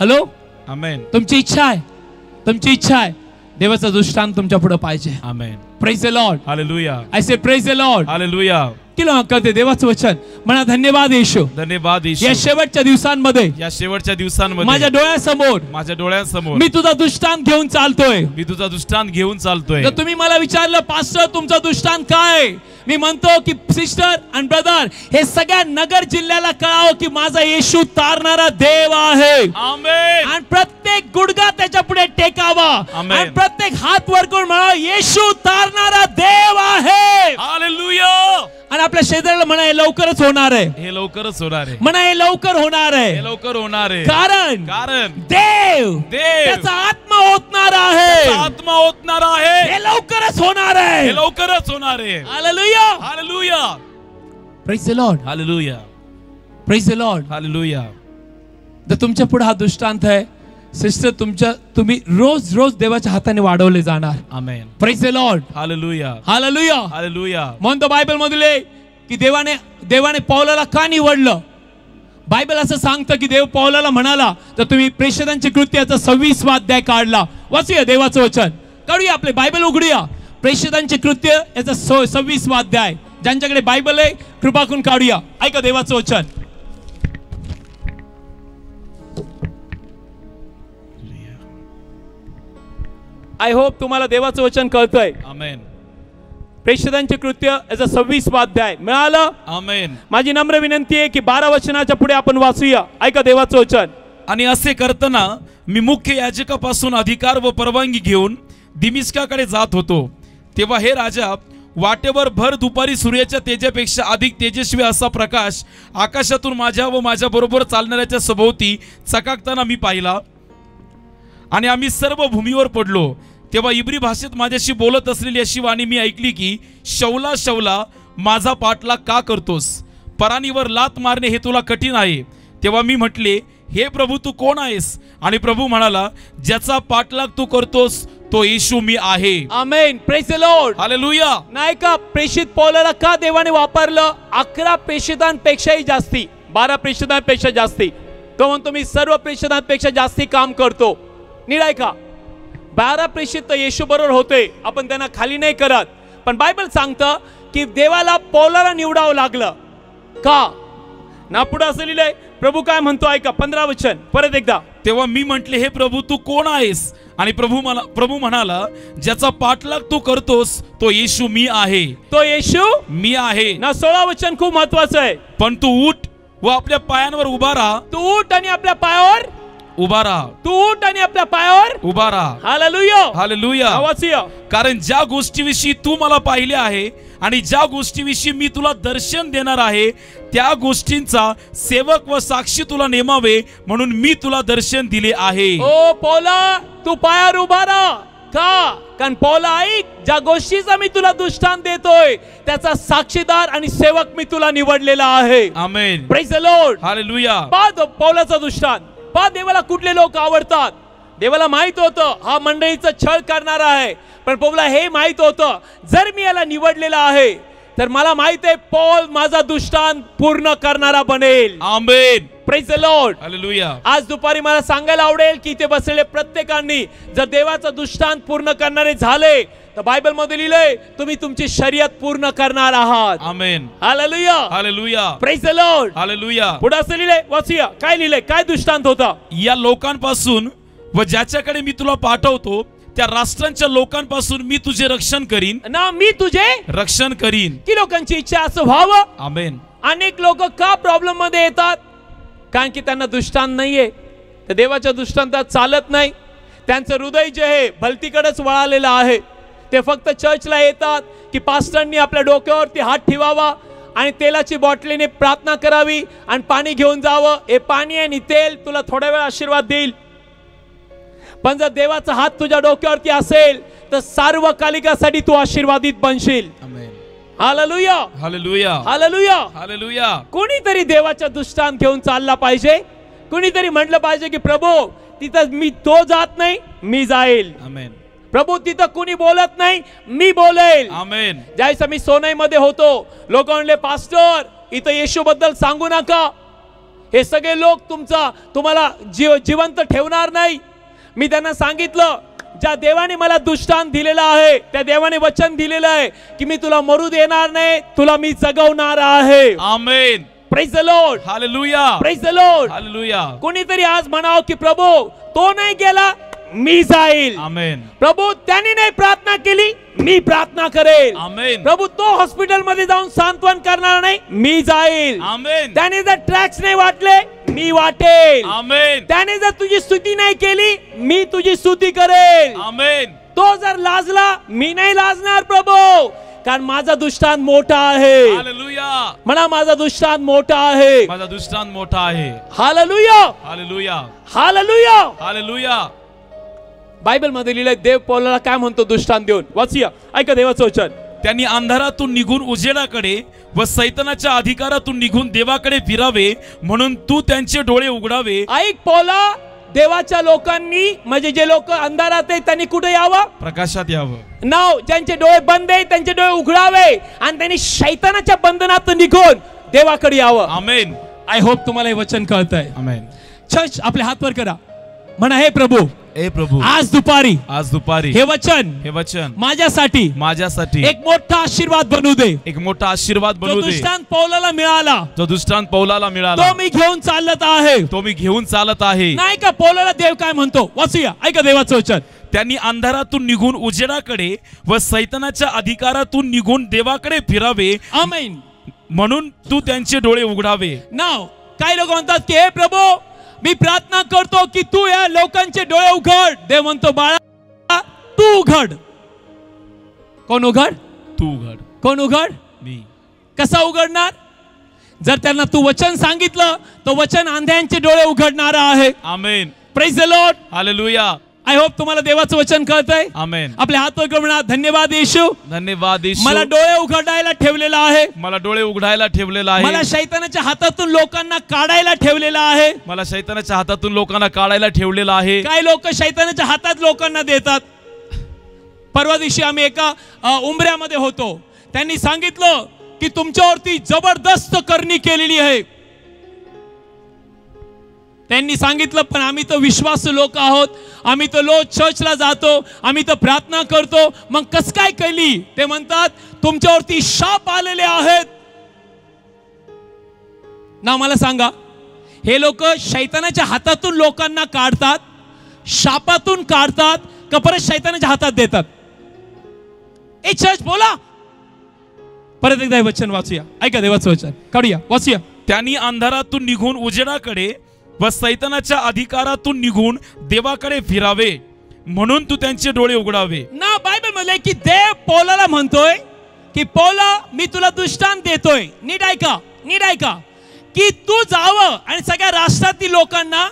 हॅलो, आमेन. तुमची इच्छा आहे देवाचा दृष्टांत तुमच्या पुढे पाहिजे. आमेन. Praise the Lord. हालेलुया. I say praise the Lord. हालेलुया. किलो करते देवाचं वचन म्हणा, धन्यवाद येशू. धन्यवाद येशू. या शेवटच्या दिवसांमध्ये माझ्या डोळ्यासमोर मी तुझा दृष्टांत घेऊन चालतोय. तर तुम्ही मला विचारलं, पास्टर तुमचा दृष्टांत काय? मी म्हणतो की सिस्टर आणि ब्रदर, हे सगळ्या नगर जिल्ह्याला कळावं की माझा येशू तारणारा देव आहे. आमेन. आणि प्रत्येक गुडघा त्याच्या पुढे टेकावा. आमेन. आणि प्रत्येक हात वर करून म्हणा, येशू तारणारा देव आहे. हालेलुया. आणि आपल्या शेजाऱ्याला म्हणा, हे लवकरच होणार आहे. हे लवकरच होणार आहे. म्हणा, हे लवकर होणार आहे. हे लवकर होणार आहे. कारण देव त्याचा आत्मा ओतणार आहे. आत्मा ओतणार आहे. हे लवकरच होणार आहे. हे लवकरच होणार आहे. हालेलुया. हालेलुया. Praise the Lord. हालेलुया. Praise the Lord. हालेलुया. तर तुमच्या पुढे हा दृष्टांत आहे सिस्टर, तुम्ही रोज देवाच्या हाताने वाढवले जाणार. आमेन. Praise the Lord. हालेलुया. हालेलुया. हालेलुया. म्हणतो बायबल मधले की देवाने पौलाला का निवडलं? बायबल असं सांगतं की देव पौलाला म्हणाला, तर तुम्ही प्रेषितांची कृत्याचा 26वा अध्याय काढला. वाचूया देवाचं वचन, काढूया आपले बायबल उघडूया. प्रेषितांचे कृत्य याचा 26वा अध्याय. ज्यांच्याकडे बायबल आहे कृपा करून काढूया. ऐका देवाचं वचन. आय होप तुम्हाला देवाचं वचन कळतंय. आमेन. प्रेषितांचे कृत्य याचा 26वा अध्याय मिळालं. आमेन. माझी नम्र विनंती आहे की 12 वचनाच्या पुढे आपण वाचूया. ऐका देवाचं वचन. आणि असे करताना मी मुख्य याजकापासून अधिकार व परवानगी घेऊन दिमिश्काकडे जात होतो. तेव्हा हे राजा, वाटेवर भर दुपारी सूर्याच्या तेजापेक्षा अधिक तेजस्वी असा प्रकाश आकाशातून माझ्या व माझ्या बरोबर चालणाऱ्याच्या सभोवती चकाकताना मी पाहिला. आणि आम्ही सर्व भूमीवर पडलो. तेव्हा इब्री भाषेत माझ्याशी बोलत असलेली अशी वाणी मी ऐकली की, शौला शौला माझा पाठलाग का करतोस? परानीवर लात मारणे हे तुला कठीण आहे. तेव्हा मी म्हटले, हे प्रभू तू कोण आहेस? आणि प्रभू म्हणाला, ज्याचा पाठलाग तू करतोस तो येशू मी आहे. आमेन. Praise the Lord. हालेलुया. नाही का प्रेषित पौलाला का देवाने वापरलं? 11 प्रेषितांपेक्षाही जास्ती, 12 प्रेषितांपेक्षा जास्ती. तो म्हणतो मी सर्व प्रेषितांपेक्षा जास्ती काम करतो. नीट ऐका, 12 प्रेषित तर येशू बरोबर होते, आपण त्यांना खाली नाही करत. पण बायबल सांगतं की देवाला पौलाला निवडावं लागलं का? ना पुढे असं लिहिलंय, प्रभू काय म्हणतो ऐका 15 वचन परत एकदा. तेव्हा मी म्हटले, हे प्रभू तू कोण आहेस? आणि प्रभू म्हणाला, ज्याचा पाठलाग तू करतोस तो येशू मी आहे. तो येशू मी आहे. ना 16 वचन खूप महत्वाचं आहे. पण तू उठ व आपल्या पायांवर उभा राहा. तू उठ आणि आपल्या पायावर उभा राहा. तू उठ आणि आपल्या पायावर उभा राहा. हालेलुया. हालेलुया. वाचूया. कारण ज्या गोष्टीविषयी तू मला पाहिले आहे आणि ज्या गोष्टीविषयी मी तुला दर्शन देणार आहे, त्या गोष्टींचा सेवक व साक्षी तुला नेमावे म्हणून मी तुला दर्शन दिले आहे. ओ पौला, तू पायावर उभा राहा. का? कारण पौला ऐक, ज्या गोष्टीचा मी तुला दृष्टांत देतोय त्याचा साक्षीदार आणि सेवक मी तुला निवडलेला आहे. आमेन. Praise the Lord. हालेलुया. पहा पौलाचा दृष्टांत. पहा देवाला कुठले लोक आवडतात. देवाला माहित होतं हा मंडळीचा छळ करणारा आहे, पण पौला हे माहित होतं जर मी याला निवडलेला आहे तर मला माहित आहे पौल माझा दृष्टांत पूर्ण करणारा बनेल. आमेन. Praise the Lord. हालेलुया. आज दुपारी मला सांगायला आवडेल की इथे बसलेले प्रत्येकाने जर देवाचा दृष्टांत पूर्ण करणारे झाले तर बायबल मध्ये लिहिलंय तुम्ही तुमची शर्यत पूर्ण करणार आहात. आमेन. हालेलुया. हालेलुया. Praise the Lord. हालेलुया. पुढे असं लिहिलंय, वाचूया काय लिहिलंय, काय दृष्टांत होता. या लोकांपासून व ज्याच्याकडे मी तुला पाठवतो त्या राष्ट्रांच्या लोकांपासून मी तुझे रक्षण करीन ना. मी तुझे रक्षण करीन. की लोकांची इच्छा असं व्हावं. आमेन. अनेक लोक का प्रॉब्लेम मध्ये येतात? कारण की त्यांना दृष्टांत नाहीये, तर देवाच्या दृष्टांतात चालत नाही. त्यांचं हृदय जे आहे भलतीकडेच वळालेलं आहे. ते फक्त चर्चला येतात की पास्टरनी आपल्या डोक्यावरती हात ठेवावा आणि तेलाची बॉटलीने प्रार्थना करावी आणि पाणी घेऊन जावं. हे पाणी आणि तेल तुला थोड्या वेळ आशीर्वाद देईल, पण जर देवाचा हात तुझ्या डोक्यावरती असेल तर सार्वकालिकासाठी तू आशीर्वादित बनशील. हालेलुया, हालेलुया, हालेलुया, हालेलुया. कोणीतरी देवाच्या दृष्टांत घेऊन चालला पाहिजे. कोणीतरी म्हटलं पाहिजे की प्रभू तिथं मी तो जात नाही, मी जाईल. आमेन. प्रभू तिथं कुणी बोलत नाही, मी बोलेल. आमेन. ज्यावेळेस मी सोनईमध्ये होतो, लोक म्हणले पास्टर इथं येशू बद्दल सांगू नका, हे सगळे लोक तुम्हाला जिवंत ठेवणार नाही. मी त्यांना सांगितलं, ज्या देवाने मला दृष्टांत दिलेला आहे त्या देवाने वचन दिलेलं आहे की मी तुला मरू देणार नाही, तुला मी जगवणार आहे. आमेन. Praise the Lord. हालेलुया, प्रेज द लॉर्ड. हालेलुया. कोणीतरी आज म्हणावं की प्रभू तो नाही गेला, मी जाईल. आमेन. प्रभू त्यांनी नाही प्रार्थना केली, मी प्रार्थना करेल. आमेन. प्रभू तो हॉस्पिटल मध्ये जाऊन सांत्वन करणार नाही, मी जाईल. आमेन. त्याने जर ट्रॅक्स नाही वाटले, मी वाटेल. आमेन. त्याने जर तुझी स्तुती नाही केली, मी तुझी स्तुती करेल. आमेन. तो जर लाजला, मी नाही लाजणार प्रभू, कारण माझा दृष्टांत मोठा आहे. हालेलुया. म्हणा माझा दृष्टांत मोठा आहे. माझा दृष्टांत मोठा आहे. हालेलुया, हालेलुया, हालेलुया. हालेलुया. बायबल मध्ये लिहिलंय देव पौलाला काय म्हणतो दृष्टांत देऊन. वाचूया, ऐका देवाचं वचन. त्यांनी अंधारातून निघून उजेडाकडे व सैतानाच्या अधिकारातून निघून देवाकडे फिरावे, म्हणून तू त्यांचे डोळे उघडावे. ऐक पौला, देवाच्या लोकांनी म्हणजे जे लोक अंधारात आहेत त्यांनी कुठे यावं? प्रकाशात यावं. नाव ज्यांचे डोळे बंद आहेत त्यांचे डोळे उघडावे आणि त्यांनी शैतानाच्या बंधनातून निघून देवाकडे यावं. आमेन. आय होप तुम्हाला हे वचन कळतंय. आमेन. चर्च आपले हात वर करा, म्हणा हे प्रभू, ए प्रभू, आज दुपारी हे वचन माझ्यासाठी एक मोठा आशीर्वाद बनू दे. एक मोठा आशीर्वाद बनू दे. दृष्टांत पौलाला मिळाला, जो दृष्टांत पौलाला मिळाला, तो मी घेऊन चालत आहे. नाही का पौलाला देव काय म्हणतो? वाचूया, ऐका देवाचं वचन. त्यांनी अंधारातून निघून उजेडाकडे व सैतानाच्या अधिकारातून निघून देवाकडे फिरावे. आमेन. म्हणून तू त्यांचे डोळे उघडावे. नाव काही लोक म्हणतात की हे प्रभू मी प्रार्थना करतो की तू या लोकांचे डोळे उघड. देव म्हणतो बाळा तू उघड. कोण उघड? तू उघड. कोण उघड? मी. कसा उघडणार? जर त्यांना तू वचन सांगितलं तर वचन अंध्यांचे डोळे उघडणार आहे. आमेन. Praise the Lord. हालेलुया. आय होप तुम्हाला देवाचं वचन कळतंय. आमेन. आपले हात वर करून म्हणा, धन्यवाद येशू, धन्यवाद येशू, मला डोळे उघडायला ठेवलेला आहे. मला डोळे उघडायला ठेवलेला आहे. मला शैतानाच्या हातातून लोकांना काढायला ठेवलेला आहे. मला शैतानाच्या हातातून लोकांना काढायला ठेवलेला आहे. काही लोक शैतानाच्या हातात लोकांना देतात. परवा दिवशी आम्ही एका उंबऱ्यामध्ये होतो, त्यांनी सांगितलं की तुमच्यावरती जबरदस्त करणी केलेली आहे. त्यांनी सांगितलं पण आम्ही तर विश्वासू लोक आहोत, आम्ही तर चर्चला जातो, आम्ही तर प्रार्थना करतो, मग कस काय केली? ते म्हणतात तुमच्यावरती शाप आलेले आहेत ना. मला सांगा, हे लोक शैतानाच्या हातातून लोकांना काढतात, शापातून काढतात का परत शैतानाच्या हातात देतात? ए चर्च बोला, परत एकदा हे वचन वाचूया, ऐका देवाचं वचन, काढूया, वाचूया. त्यांनी अंधारातून निघून उजेडाकडे व सैतानाच्या अधिकारातून निघून देवाकडे फिरावे, म्हणून तू त्यांचे डोळे उघडावे. ना बायबल मध्ये की देव पौलाला म्हणतोय की पौला मी तुला दृष्टांत देतोय, नीट ऐका, नीट ऐका, की तू जावं आणि सगळ्या राष्ट्रातील लोकांना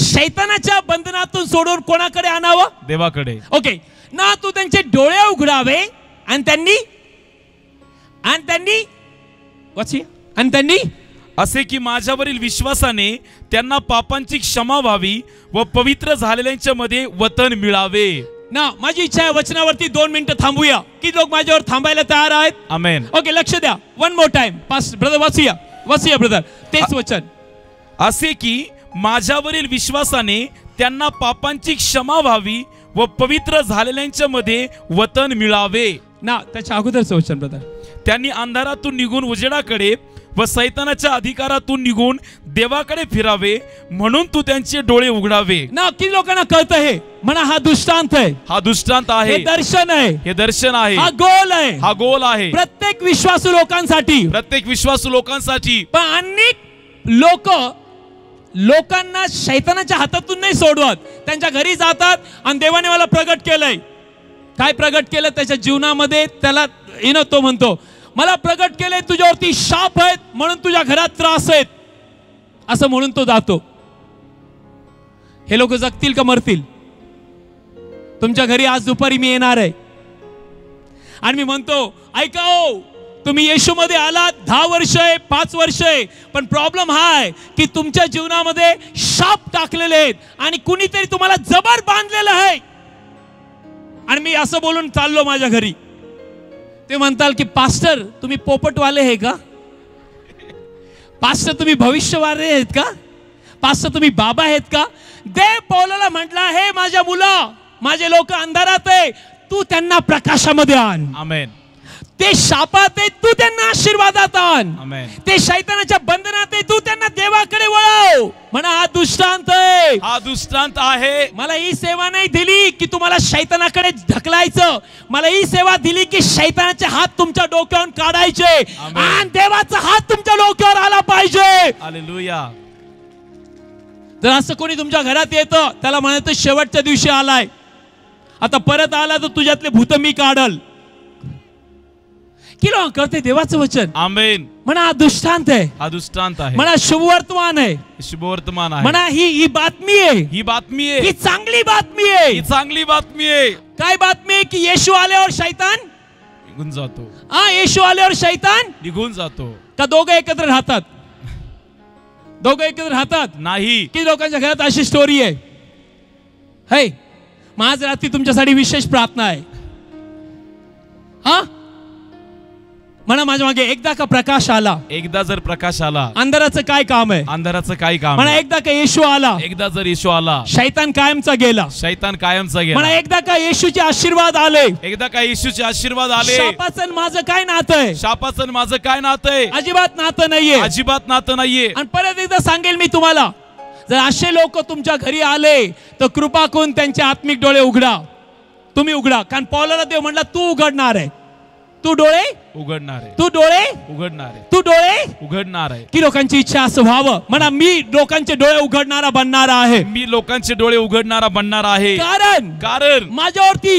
शैतानाच्या बंधनातून सोडून कोणाकडे आणावं? देवाकडे. ओके ना, तू त्यांचे डोळे उघडावे आणि त्यांनी असे की माझ्यावरील विश्वासाने त्यांना पापांची क्षमा व्हावी व पवित्र झालेल्यांच्या मध्ये वतन मिळावे. ना माझी इच्छा आहे वचनावरती 2 मिनिटं थांबूया. किती लोक माझ्यावर थांबायला तयार आहेत? आमेन. ओके, लक्ष द्या. One more time past brother, वाचूया ब्रदर, तेच वचन. असे की माझ्यावरील विश्वासाने त्यांना पापांची क्षमा व्हावी व पवित्र झालेल्यांच्या मध्ये वतन मिळावे. ना त्याच्या अगोदरचं वचन ब्रदर. त्यांनी अंधारातून निघून उजेडाकडे व सैतानाच्या अधिकारातून निघून देवाकडे फिरावे, म्हणून तू त्यांचे डोळे उघडावे. ना किती लोकांना कळतं हे? म्हणा हा दृष्टांत आहे, हा दृष्टांत आहे, हे दर्शन आहे, हे दर्शन आहे, हा गोल आहे, हा गोल आहे प्रत्येक विश्वासू लोकांसाठी, प्रत्येक विश्वासू लोकांसाठी. पण अनेक लोकांना शैतानाच्या हातातून नाही सोडवत, त्यांच्या घरी जातात आणि देवाने मला प्रगट केलंय. काय प्रगट केलं त्याच्या जीवनामध्ये? त्याला तो म्हणतो मला प्रगट केले, तुझ्यावरती शाप आहेत म्हणून तुझ्या घरात त्रास आहेत, असं म्हणून तो जातो. हे लोक जगतील का मरतील? तुमच्या घरी आज दुपारी मी येणार आहे आणि मी म्हणतो, ऐका हो, तुम्ही येशूमध्ये आलात 10 वर्ष आहे, 5 वर्ष आहे, पण प्रॉब्लेम हा आहे की तुमच्या जीवनामध्ये शाप टाकलेले आहेत आणि कुणीतरी तुम्हाला जबर बांधलेलं आहे. आणि मी असं बोलून चाललो माझ्या घरी. ते म्हणताल की पास्टर तुम्ही पोपटवाले आहे का? पास्टर तुम्ही भविष्यवाणी आहेत का? पास्टर तुम्ही बाबा आहेत का? देव पौलाला म्हटला, हे माझ्या मुला, माझे लोक अंधारात आहे, तू त्यांना प्रकाशामध्ये आण. आमेन. ते शापात आहे, तू त्यांना आशीर्वादात आण. आमेन. ते शैतानाच्या बंधनात आहे, तू त्यांना देवाकडे वळव. म्हणा हा दृष्टांत आहे, हा दृष्टांत आहे. मला ही सेवा नाही दिली की तुम्हाला शैतानाकडे ढकलायचं, मला ही सेवा दिली की शैतानाचे हात तुमच्या डोक्यावरून काढायचे आणि देवाचा हात तुमच्या डोक्यावर आला पाहिजे. हालेलुया. जर असं कोणी तुमच्या घरात येतं, त्याला म्हणायचं शेवटच्या दिवशी आलाय, आता परत आला तर तुझ्यातले भूत मी काढल. किलो करते देवाचं वचन. आमेन. म्हणा हा दृष्टांत आहे, हा दृष्टांत आहे. म्हणा शुभवर्तमान आहे, शुभवर्तमान आहे. म्हणा ही बातमी आहे, ही बातमी आहे, ही चांगली बातमी आहे. ही चांगली बातमी आहे. काय बातमी आहे? की येशू आल्यावर शैतान निघून जातो. येशू आल्यावर शैतान निघून जातो. का दोघं एकत्र राहतात? दोघं एकत्र राहतात नाही. की लोकांच्या घरात अशी स्टोरी आहे. हे मग आज रात्री तुमच्यासाठी विशेष प्रार्थना आहे. हा म्हणा माझ्या मागे, एकदा का प्रकाश आला, एकदा जर प्रकाश आला, अंधाराचं काय काम आहे? अंधाराचं काय काम? म्हणा एकदा का येशू आला, एकदा जर येशू आला, शैतान कायमचा गेला. शैतान कायमचा गेला. म्हणा एकदा का येशूचे आशीर्वाद आले, एकदा का येशूचे आशीर्वाद आले, शापाचं माझं काय नातं आहे? शापाचं माझं काय नातं आहे? अजिबात नातं नाहीये, अजिबात नातं नाहीये. आणि परत एकदा सांगेल मी तुम्हाला, जर असे लोक तुमच्या घरी आले तर कृपा करून त्यांचे आत्मिक डोळे उघडा. तुम्ही उघडा, कारण पौलाला देव म्हणला तू उघडणार आहे. तू डोळे उघडणार आहे, तू डोळे उघडणार आहे, तू डोळे उघडणार आहे. की लोकांची इच्छा असं व्हावं. म्हणा मी लोकांचे डोळे उघडणारा बनणारा आहे. मी लोकांचे डोळे उघडणारा बनणार आहे. कारण माझ्यावरती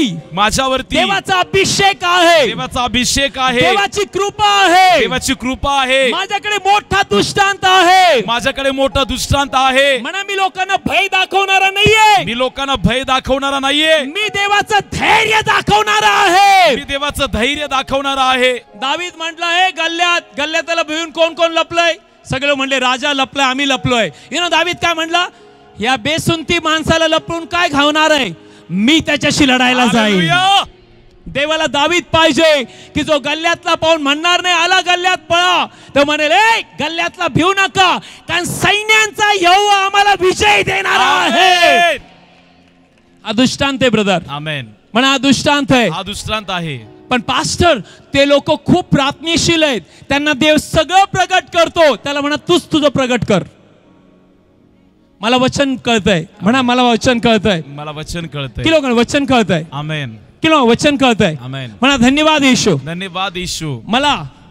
देवाचा अभिषेक आहे, देवाचा अभिषेक आहे, देवाची कृपा आहे, देवाची कृपा आहे. माझ्याकडे मोठा दृष्टांत आहे, माझ्याकडे मोठा दृष्टांत आहे. म्हणा मी लोकांना भय दाखवणारा नाहीये, मी लोकांना भय दाखवणारा नाहीये, मी देवाचं धैर्य दाखवणारा आहे, मी देवाचं धैर्य दाखवणारा आहे. दावीद म्हटलं, हे गल्ल्यात भिवून कोण कोण लपलंय? सगळे म्हणले राजा लपलाय, आम्ही लपलोय. दावीद काय म्हणला? या बेसुंती माणसाला लपवून काय घावणार आहे? मी त्याच्याशी लढायला जाईल. देवाला दावीद पाहिजे की जो गल्ल्यातला पाहून म्हणणार नाही आला गल्ल्यात पळा, तर म्हणेल ए गल्ल्यातला भिवू नका, कारण सैन्यांचा यहोवा आम्हाला विजय देणार आहे. हा दृष्टांत आहे ब्रदर. आमेन. म्हणा हा दृष्टांत आहे, हा दृष्टांत आहे. पण पास्टर ते लोक खूप प्रार्थनाशील आहेत, त्यांना देव सगळं प्रगट करतो. त्याला म्हणा तूच तुझं प्रगट कर. मला वचन कळतंय. म्हणा मला वचन कळतंय, मला वचन कळतंय. की लोकांना वचन कळतंय. आमेन. की लोक वचन कळतंय. आमेन. म्हणा धन्यवाद येशू, धन्यवाद येशू.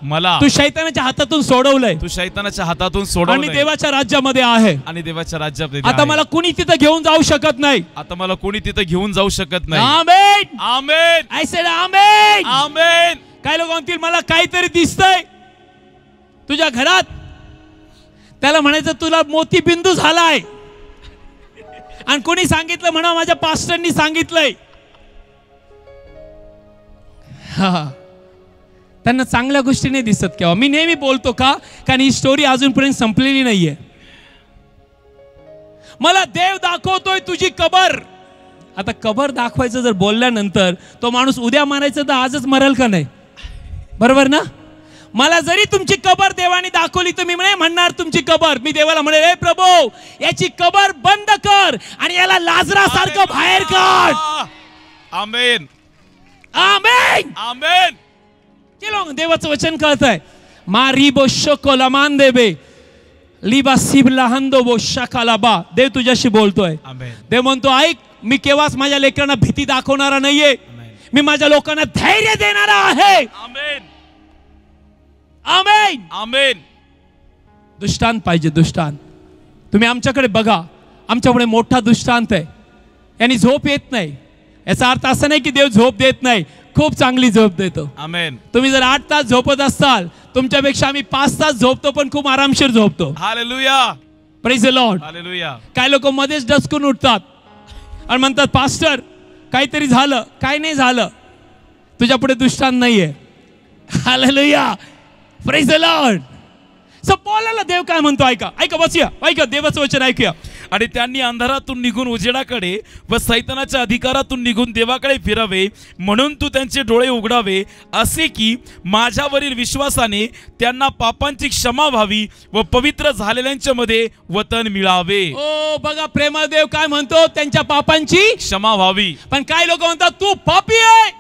मला तू शैतानाच्या हातातून सोडवलंय, तू शैतानाच्या हातातून सोडवलंय आणि देवाच्या राज्यामध्ये आहे, आणि देवाच्या राज्यामध्ये आता मला कुणी तिथे घेऊन जाऊ शकत नाही. आता मला कोणी तिथे घेऊन जाऊ शकत नाही. आमेन. आमेन. आय सेड आमेन. आमेन. काय लोक म्हणतील मला काहीतरी दिसतंय तुझ्या घरात, त्याला म्हणायचं तुला मोतीबिंदू झालाय. आणि कोणी सांगितलं? म्हणा माझ्या पास्टरनी सांगितलंय. त्यांना चांगल्या गोष्टी नाही दिसत केव्हा. मी नेहमी बोलतो का, कारण ही स्टोरी अजूनपर्यंत संपलेली नाहीये. मला देव दाखवतोय तुझी कबर. आता कबर दाखवायचं जर बोलल्यानंतर तो माणूस उद्या मारायचं तर आजच मरेल का नाही? बरोबर ना? मला जरी तुमची कबर देवाने दाखवली तर मी म्हणणार तुमची कबर, मी देवाला म्हणेल हे प्रभू याची कबर बंद कर आणि याला लाजरासारखं बाहेर काढ. आमेन. आमेन. आमेन. केलो देवाचं वचन कळतंय. मारिबो शकोलामान देबे लिबा सिबला हंदोबो शकालाबा. देव तुझ्याशी बोलतोय. देव म्हणतो ऐक, मी केव्हाच माझ्या लेकरांना भीती दाखवणारा नाहीये, मी माझ्या लोकांना धैर्य देणारा आहे. आमेन. आमेन. आमेन. दृष्टांत पाहिजे, दृष्टांत. तुम्ही आमच्याकडे बघा, आमच्याकडे मोठा दृष्टांत आहे. यांनी झोप येत नाही. याचा अर्थ असा नाही की देव झोप देत नाही. खूप चांगली झोप देतो. आमेन. तुम्ही जर 8 तास झोपत असाल, तुमच्यापेक्षा आम्ही 5 तास झोपतो, पण खूप आरामशीर झोपतो. हालेलुया. Praise the Lord. हालेलुया. काय लोक मध्येच डचकून उठतात आणि म्हणतात, पास्टर काहीतरी झालं. काय नाही झालं, तुझ्या पुढे दृष्टांत नाहीये. हालेलुया. Praise the Lord. सो पौलाला देव काय म्हणतो ऐका, ऐका, बसूया, ऐका देवाचं वचन ऐकूया. आणि त्यांनी अंधारातून निघून उजेडाकडे व सैतानाच्या अधिकारातून निघून देवाकडे फिरावे, म्हणून तू त्यांचे डोळे उघडावे, असे की माझ्यावरील विश्वासाने त्यांना पापांची क्षमा व्हावी व पवित्र झालेल्यांच्या मध्ये वतन मिळावे. ओ बघा, प्रेमळ देव काय म्हणतो, त्यांच्या पापांची क्षमा व्हावी. पण काय लोक म्हणतात, तू पापी आहे,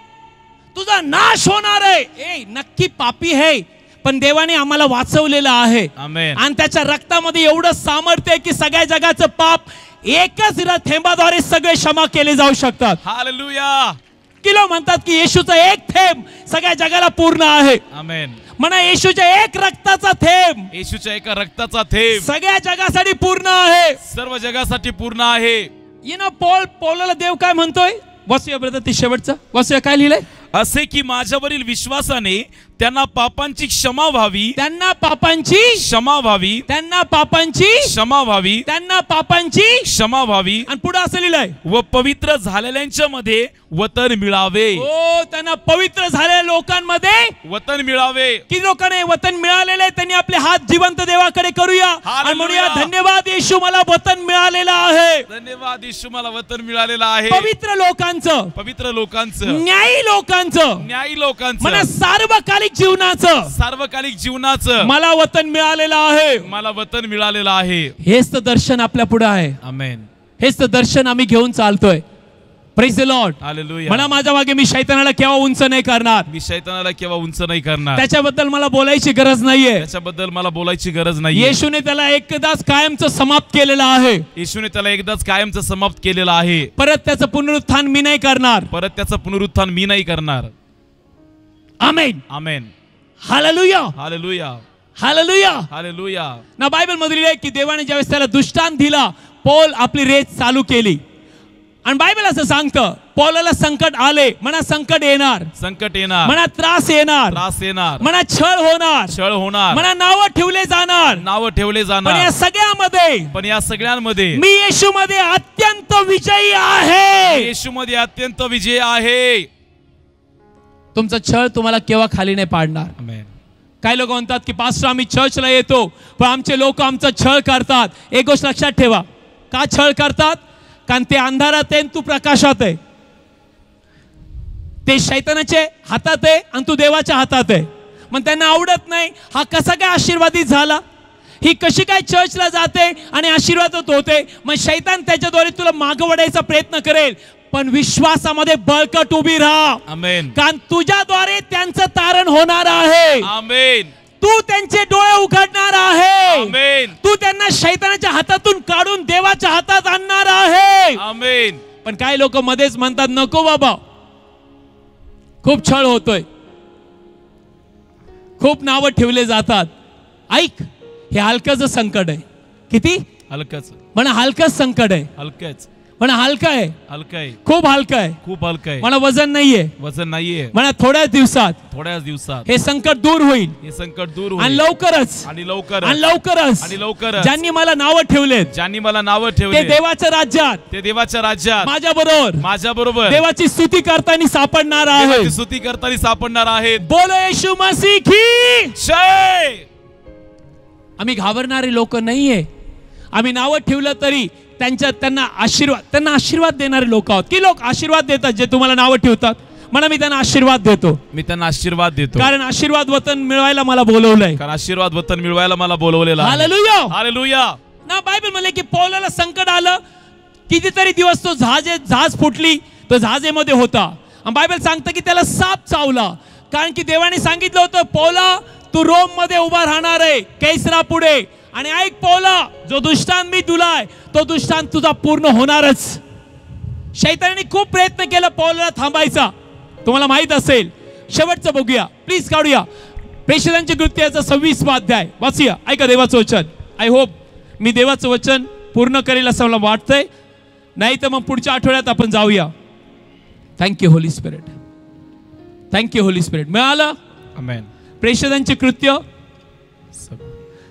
तुझा नाश होणार आहे. ए नक्की पापी आहे, पण देवाने आम्हाला वाचवलेलं आहे. आमेन. आणि त्याच्या रक्तामध्ये एवढं सामर्थ्य आहे की सगळ्या जगाचं पाप एकच थेंबाद्वारे सगळे क्षमा केले जाऊ शकतात. हालेलुया. किलो म्हणतात की येशूचा एक थेंब सगळ्या जगाला पूर्ण आहे. आमेन. म्हणा येशूच्या एक रक्ताचा थेंब, येशूच्या एका रक्ताचा थेंब सगळ्या जगासाठी पूर्ण आहे, सर्व जगासाठी पूर्ण आहे. पौलाला देव काय म्हणतोय, वाचूया ब्रदर, ते शेवटचं वाचूया. काय लिहिलंय, असे की माझ्यावरील विश्वासाने त्यांना पापांची क्षमा व्हावी, त्यांना पापांची क्षमा व्हावी, त्यांना पापांची क्षमा व्हावी, त्यांना पापांची क्षमा व्हावी, आणि पुढे असं लिहिलंय, व पवित्र झालेल्यांच्या मध्ये वतन मिळावे. ओ त्यांना पवित्र झालेल्या लोकांमध्ये वतन मिळावे. किती लोकांना वतन मिळालेले, त्यांनी आपले हात जिवंत देवाकडे करूया आणि म्हणूया, धन्यवाद येशू, मला वतन मिळालेलं आहे. धन्यवाद येशू, मला वतन मिळालेलं आहे. पवित्र लोकांचं, पवित्र लोकांचं, न्यायी लोकांचं, न्यायी लोकांचं, म्हणा सार्वकालिक जीवनाचं, सार्वकालिक जीवनाचं मला वतन मिळालेलं आहे. मला वतन मिळालेलं आहे. हेच तर दर्शन आपल्या पुढे आहे. आमेन. हेच तर दर्शन आम्ही घेऊन चालतोय. Praise the Lord. हालेलुया. म्हणा माझ्या मागे मी शैतानाला केव्हा उंच नाही करणार, मी शैतानाला केव्हा उंच नाही करणार, त्याच्याबद्दल मला बोलायची गरज नाहीये. त्याच्याबद्दल मला बोलायची गरज नाही. येशूने त्याला एकदाच कायमचं समाप्त केलेलं आहे. येशूने त्याला एकदाच कायमचं समाप्त केलेलं आहे. परत त्याचं पुनरुत्थान मी नाही करणार. परत त्याचं पुनरुत्थान मी नाही करणार. आमेन. आमेन. हालेलुया. हालेलुया. हालेलुया. हालेलुया. ना बायबल मध्ये लिहिलंय की देवाने ज्यावेळेस त्याला दृष्टांत दिला, पौल आपली रेस चालू केली. आणि बायबल असं सांगतं, पौलाला संकट आले, म्हणा संकट येणार, संकट येणार, म्हणा त्रास येणार, त्रास येणार, म्हणा छळ होणार, छळ होणार, म्हणा नावं ठेवले जाणार, नावं ठेवले पण जाणार, या सगळ्यामध्ये, पण या सगळ्यांमध्ये मी येशूमध्ये अत्यंत विजयी आहे. येशूमध्ये अत्यंत विजय आहे. तुमचा छळ तुम्हाला केव्हा खाली नाही पाडणार. आमेन. काही लोक म्हणतात की पास्टर आम्ही चर्चला येतो, पण आमचे लोक आमचा छळ करतात. एक गोष्ट लक्षात ठेवा, का छळ करतात? कारण ते अंधारात आहे, तू प्रकाशात आहे. ते शैतानाचे हातात आहे आणि तू देवाच्या हातात आहे. मग त्यांना आवडत नाही, हा कसा काय आशीर्वादित झाला, ही कशी काय चर्चला जाते आणि आशीर्वादित होते. मग शैतान त्याच्याद्वारे तुला मागे वळायचा प्रयत्न करेल, पण विश्वासामध्ये बळकट उभी राहा. आमेन. कारण तुझ्याद्वारे त्यांचं तारण होणार आहे. आमेन. तू त्यांचे डोळे उघडणार आहे. आमेन. तू त्यांना शैतानाच्या हातातून काढून देवाच्या हातात आणणार आहे. आमेन. पण काही लोक मध्येच म्हणतात, नको बाबा, खूप छळ होतोय, खूप नावं ठेवले जातात. ऐक, हे हलकंच संकट आहे. किती हलकच, म्हणा हलकंच संकट आहे. हलकच, म्हणा हलका आहे, हलक आहे, खूप हलका आहे. खूप हलक आहे. म्हणा वजन नाहीये, वजन नाहीये. म्हणा थोड्याच दिवसात, थोड्याच दिवसात हे संकट दूर होईल. हे संकट दूर आणि होईल. लवकरच, आणि लवकर, आणि लवकरच, आणि लवकरच ज्यांनी मला नावं ठेवलेत, ज्यांनी मला नावं ते ठेवले, देवाच्या राज्यात, ते देवाच्या राज्यात माझ्या बरोबर, माझ्या बरोबर देवाची स्तुती करताना सापडणार आहे. देवाची स्तुती करताना सापडणार आहेत. बोलो येशू मसीह की जय. आम्ही घाबरणारे लोक नाहीये. आम्ही नावं ठेवलं तरी त्यांना आशीर्वाद देणारे लोक आहोत. की लोक आशीर्वाद देतात जे तुम्हाला नावं ठेवतात. म्हणा मी त्यांना आशीर्वाद देतो. मी त्यांना आशीर्वाद देतो, कारण आशीर्वाद वतन मिळवायला मला बोलवलंय. कारण आशीर्वाद वतन मिळवायला मला बोलवलेलं आहे. हालेलुया. हालेलुया. ना बायबल म्हणले की पौलाला संकट आलं, कितीतरी दिवस तो जहाज फुटली, तो जहाजेमध्ये होता. आणि बायबल सांगतं की त्याला साप चावला, कारण की देवाने सांगितलं होतं, पौला तू रोम मध्ये उभा राहणार आहे कैसरा पुढे. आणि ऐक पौला, जो दृष्टांत मी दिलाय तो दृष्टांत तुझा पूर्ण होणारच. शैतानाने खूप प्रयत्न केला पौलाला थांबायचा, तुम्हाला माहित असेल. शेवटचं बघूया, प्लीज काढूया प्रेषितांच्या कृत्याचा 26वा अध्याय वाचूया. ऐका देवाचं वचन. आय होप मी देवाचं वचन पूर्ण करेल असं मला वाटतंय, नाही तर मग पुढच्या आठवड्यात आपण जाऊया. Thank you Holy spirit. Thank you Holy spirit. मिळालं? आमेन. प्रेषितांचे कृत्य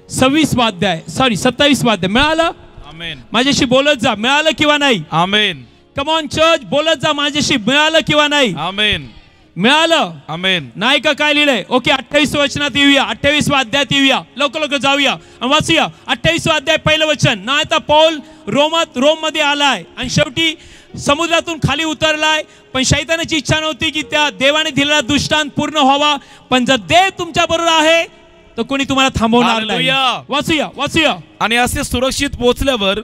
27 अध्याय मिळालं? आमेन. माझ्याशी बोलत जा, मिळालं किंवा नाही? आमेन. कम ऑन चर्च, बोलत जा माझ्याशी, मिळालं किंवा नाही? आमेन. मिळालं? आमेन. नाही का? काय लिहिलंय? ओके, 28 वचनात येऊया, 28व्या अध्यायात येऊया, लवकर जाऊया आणि वाचूया. 28वा अध्याय पहिलं वचन. ना आता पौल रोम मध्ये आलाय आणि शेवटी समुद्रातून खाली उतरलाय, पण शैतानाची इच्छा नव्हती की त्या देवाने दिलेला दृष्टांत पूर्ण व्हावा. पण जर देव तुमच्या बरोबर आहे तर कोणी तुम्हाला थांबवणार नाही. वाचूया. आणि असे सुरक्षित पोहोचल्यावर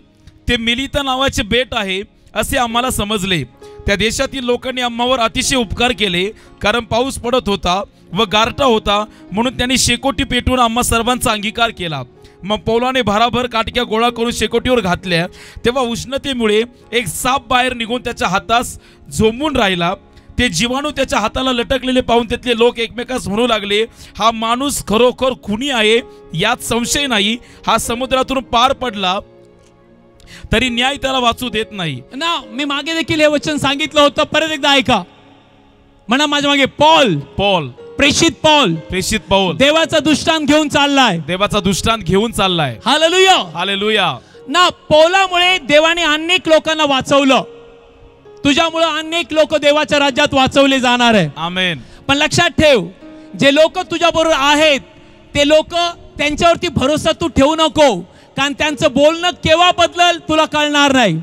ते मिलिता नावाचे बेट आहे असे आम्हाला समजले. त्या देशातील लोकांनी आम्हावर अतिशय उपकार केले, कारण पाऊस पडत होता व गारठा होता, म्हणून त्यांनी शेकोटी पेटवून आम्हा सर्वांचा अंगीकार केला. मग पौलाने भाराभर काटक्या गोळा करून शेकोटीवर घातल्या, तेव्हा उष्णतेमुळे एक साप बाहेर निघून त्याच्या हातास झोंबून राहिला. ते जीवाणू त्याच्या हाताला लटकलेले पाहून त्यातले लोक एकमेकास म्हणू लागले, हा माणूस खरोखर खुनी आहे, यात संशय नाही. हा समुद्रातून पार पडला तरी न्याय त्याला वाचू देत नाही ना. मी मागे देखील हे वचन सांगितलं होतं, परत एकदा ऐका. म्हणा माझ्या मागे, पौल, प्रेषित पौल देवाचा दृष्टांत घेऊन चाललाय. हालेलुया. ना पौलामुळे देवाने अनेक लोकांना वाचवलं. तुझ्यामुळे अनेक लोक देवाच्या राज्यात वाचवले जाणार आहे. आमेन. पण लक्षात ठेव, जे लोक तुझ्या बरोबर आहेत ते लोक, त्यांच्यावरती भरोसा तू ठेवू नको, कारण त्यांचं बोलणं केव्हा बदलल तुला कळणार नाही.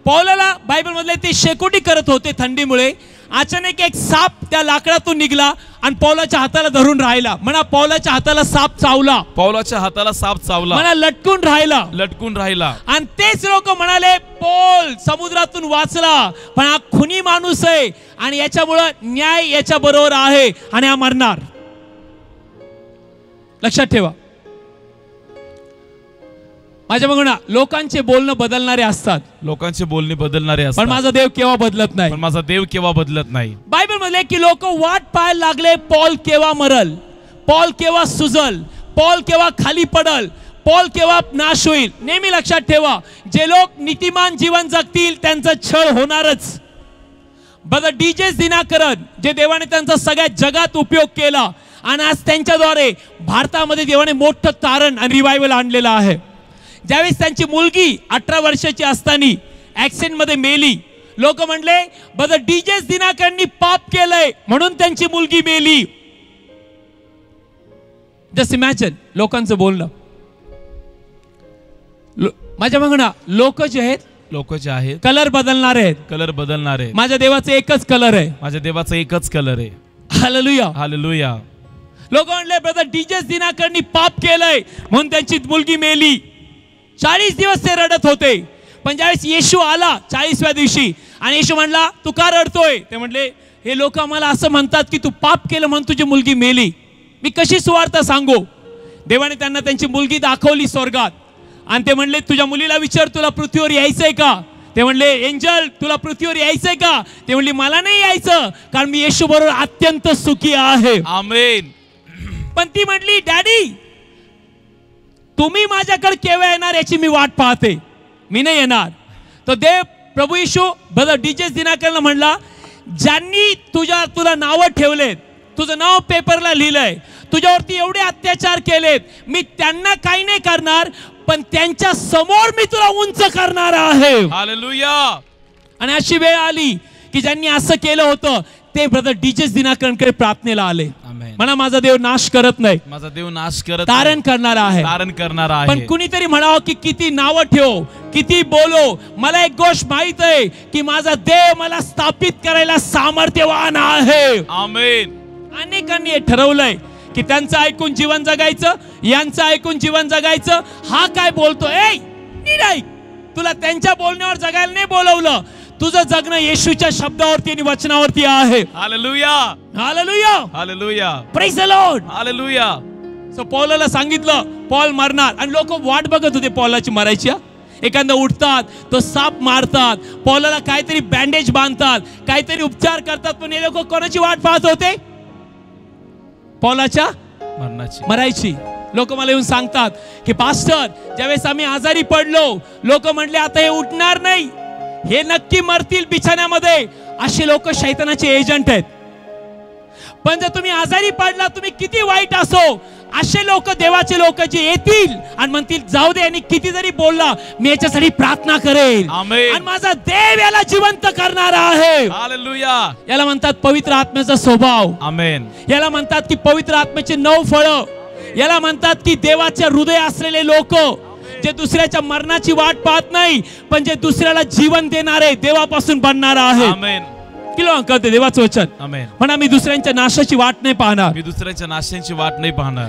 पौलाला बायबल मधले ते शेकोटी करत होते थंडीमुळे. अचानक एक साप त्या लाकडातून निघाला आणि पौलाच्या हाताला धरून राहिला. म्हणा पौलाच्या हाताला साप चावला. म्हणा लटकून राहिला. आणि तेच लोक म्हणाले, पौल समुद्रातून वाचला, पण हा खुनी माणूस आहे आणि याच्यामुळे न्याय याच्या बरोबर आहे आणि हा मरणार. लक्षात ठेवा. माझ्या बघा, लोकांचे बोलणं बदलणारे असतात, पण माझा देव केव्हा बदलत नाही. बायबल मध्ये की लोक वाट पाहायला लागले, पौल केव्हा मरल, पौल केव्हा सुजल, पौल केव्हा खाली पडल, पौल केव्हा नाश होईल. नेहमी लक्षात ठेवा, जे लोक नीतिमान जीवन जगतील त्यांचा छळ होणारच. ब्रदर डीजे दिनाकरन, जे देवाने त्यांचा सगळ्या जगात उपयोग केला आणि आज त्यांच्याद्वारे भारतामध्ये देवाने मोठं तारण आणि रिवायवल आणलेलं आहे. ज्यावेळेस त्यांची मुलगी 18 वर्षाची असताना ऍक्सिडेंट मध्ये मेली, लोक म्हणले ब्रदर डीजे दिनाकरनी पाप केलंय म्हणून त्यांची मुलगी मेली. जस्ट इमॅजिन लोकांचं बोलणं. माझ्या बघा, लोक जे आहेत कलर बदलणार आहेत. माझ्या देवाचा एकच कलर आहे. हालेलुया. लोक म्हणले ब्रदर डीजे दिनाकरनी पाप केलंय म्हणून त्यांची मुलगी मेली. 40 दिवस ते रडत होते. पण ज्यावेळेस येशू आला 40व्या दिवशी आणि येशू म्हणला, तू का रडतोय? ते म्हणले, हे लोक आम्हाला असं म्हणतात की तू पाप केलं म्हणून तुझी मुलगी मेली. मी कशी सुवार्ता सांगू? देवाने त्यांना त्यांची मुलगी दाखवली स्वर्गात आणि ते म्हणले, तुझ्या मुलीला विचार, तुला पृथ्वीवर यायचंय का? ते म्हणले, एंजल तुला पृथ्वीवर यायचंय का? ते म्हणले, मला नाही यायचं, कारण मी येशू बरोबर अत्यंत सुखी आहे. आमेन. पण ती म्हटली, डॅडी तुम्ही माझ्याकडे केव्हा येणार याची मी वाट पाहते, मी नाही येणार. तर देव प्रभू येशू ब्रदर डीजे दिनाकरला म्हणला, ज्यांनी तुला नावं ठेवलेत, तुझं नाव पेपरला लिहिलंय, तुझ्यावरती एवढे अत्याचार केलेत, मी त्यांना काही नाही करणार, पण त्यांच्या समोर मी तुला उंच करणार आहे. हालेलुया. आणि अशी वेळ आली की ज्यांनी असं केलं होतं ते ब्रदर डीजे दिनाकरकडे प्रार्थनेला आले. म्हणा माझा देव नाश करत नाही, तारण करणार आहे. पण कुणीतरी म्हणावं की किती नावं ठेव, किती बोलो, मला एक गोष्ट माहित आहे की माझा देव मला स्थापित करायला सामर्थ्यवान आहे. आमेन. अनेकांनी हे ठरवलंय की त्यांचं ऐकून जीवन जगायचं, यांचं ऐकून जीवन जगायचं. हा काय बोलतोय? नीट ऐक, तुला त्यांच्या बोलण्यावर जगायला नाही बोलवलं, तुझं जगणं येशूच्या शब्दावरती आणि वचनावरती आहे. हालेलुया. हालेलुया. हालेलुया. Praise the Lord. हालेलुया. सो पौलाला सांगितलं पौल मरणार आणि लोक वाट बघत होते पौलाची मरायची. एखादा उठतात, तो साप मारतात, पौलाला काहीतरी बँडेज बांधतात, काहीतरी उपचार करतात, पण हे लोक कोणाची वाट पाहत होते? पौलाच्या मरायची. लोक मला येऊन सांगतात की पास्टर, ज्यावेळेस आम्ही आजारी पडलो, लोक म्हणले आता हे उठणार नाही, हे नक्की मरतील बिछाण्यामध्ये. असे लोक शैतानाचे एजंट आहेत. पण जर तुम्ही आजारी पडला, तुम्ही किती वाईट असो, असे लोक, देवाचे लोक जे येतील आणि म्हणतील जाऊ दे, आणि किती जरी बोलला मी याच्यासाठी प्रार्थना करेल आणि माझा देव याला जिवंत करणारा आहे. हालेलुया. याला म्हणतात पवित्र आत्म्याचा स्वभाव. आमेन. याला म्हणतात की पवित्र आत्म्याचे 9 फळं. याला म्हणतात की देवाचे हृदय असलेले लोक, जे दुसऱ्याच्या मरणाची वाट पाहत नाही, पण जे दुसऱ्याला जीवन देणारे, देवापासून बनणारा आहे. आमेन. किलो कळते देवाचं वचन. आमेन. म्हणा मी दुसऱ्यांच्या नाशाची वाट नाही पाहणार. मी दुसऱ्याच्या नाशाची वाट नाही पाहणार.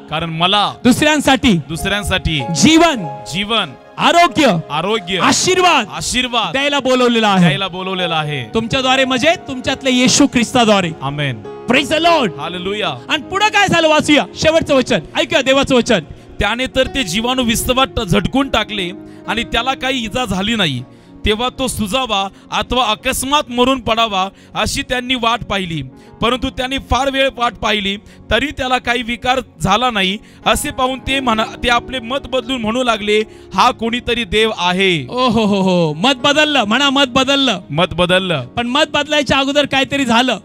कारण मला दुसऱ्यांसाठी जीवन आरोग्य आशीर्वाद द्यायला बोलवलेला आहे. तुमच्याद्वारे म्हणजे तुमच्यातले येशू ख्रिस्ताद्वारे. आमेन. Praise the Lord. हालेलुया. आणि पुढे काय झालं वाचूया शेवटचं वचन. ऐकूया देवाचं वचन. त्याने तर ते जीवाणू विस्तवात झटकून टाकले आणि त्याला काही इजा झाली नाही. तेव्हा तो सुजावा अथवा अकस्मात मरून पडावा अशी त्यांनी वाट पाहिली, परंतु त्यांनी फार वेळ वाट पाहिली तरी त्याला काही विकार झाला नाही. असे पाहून ते आपले मत बदलून म्हणू लागले, हा कोणीतरी देव आहे. ओ हो हो हो. मत बदललं. म्हणा मत बदललं. पण मत बदलायच्या अगोदर काहीतरी झालं.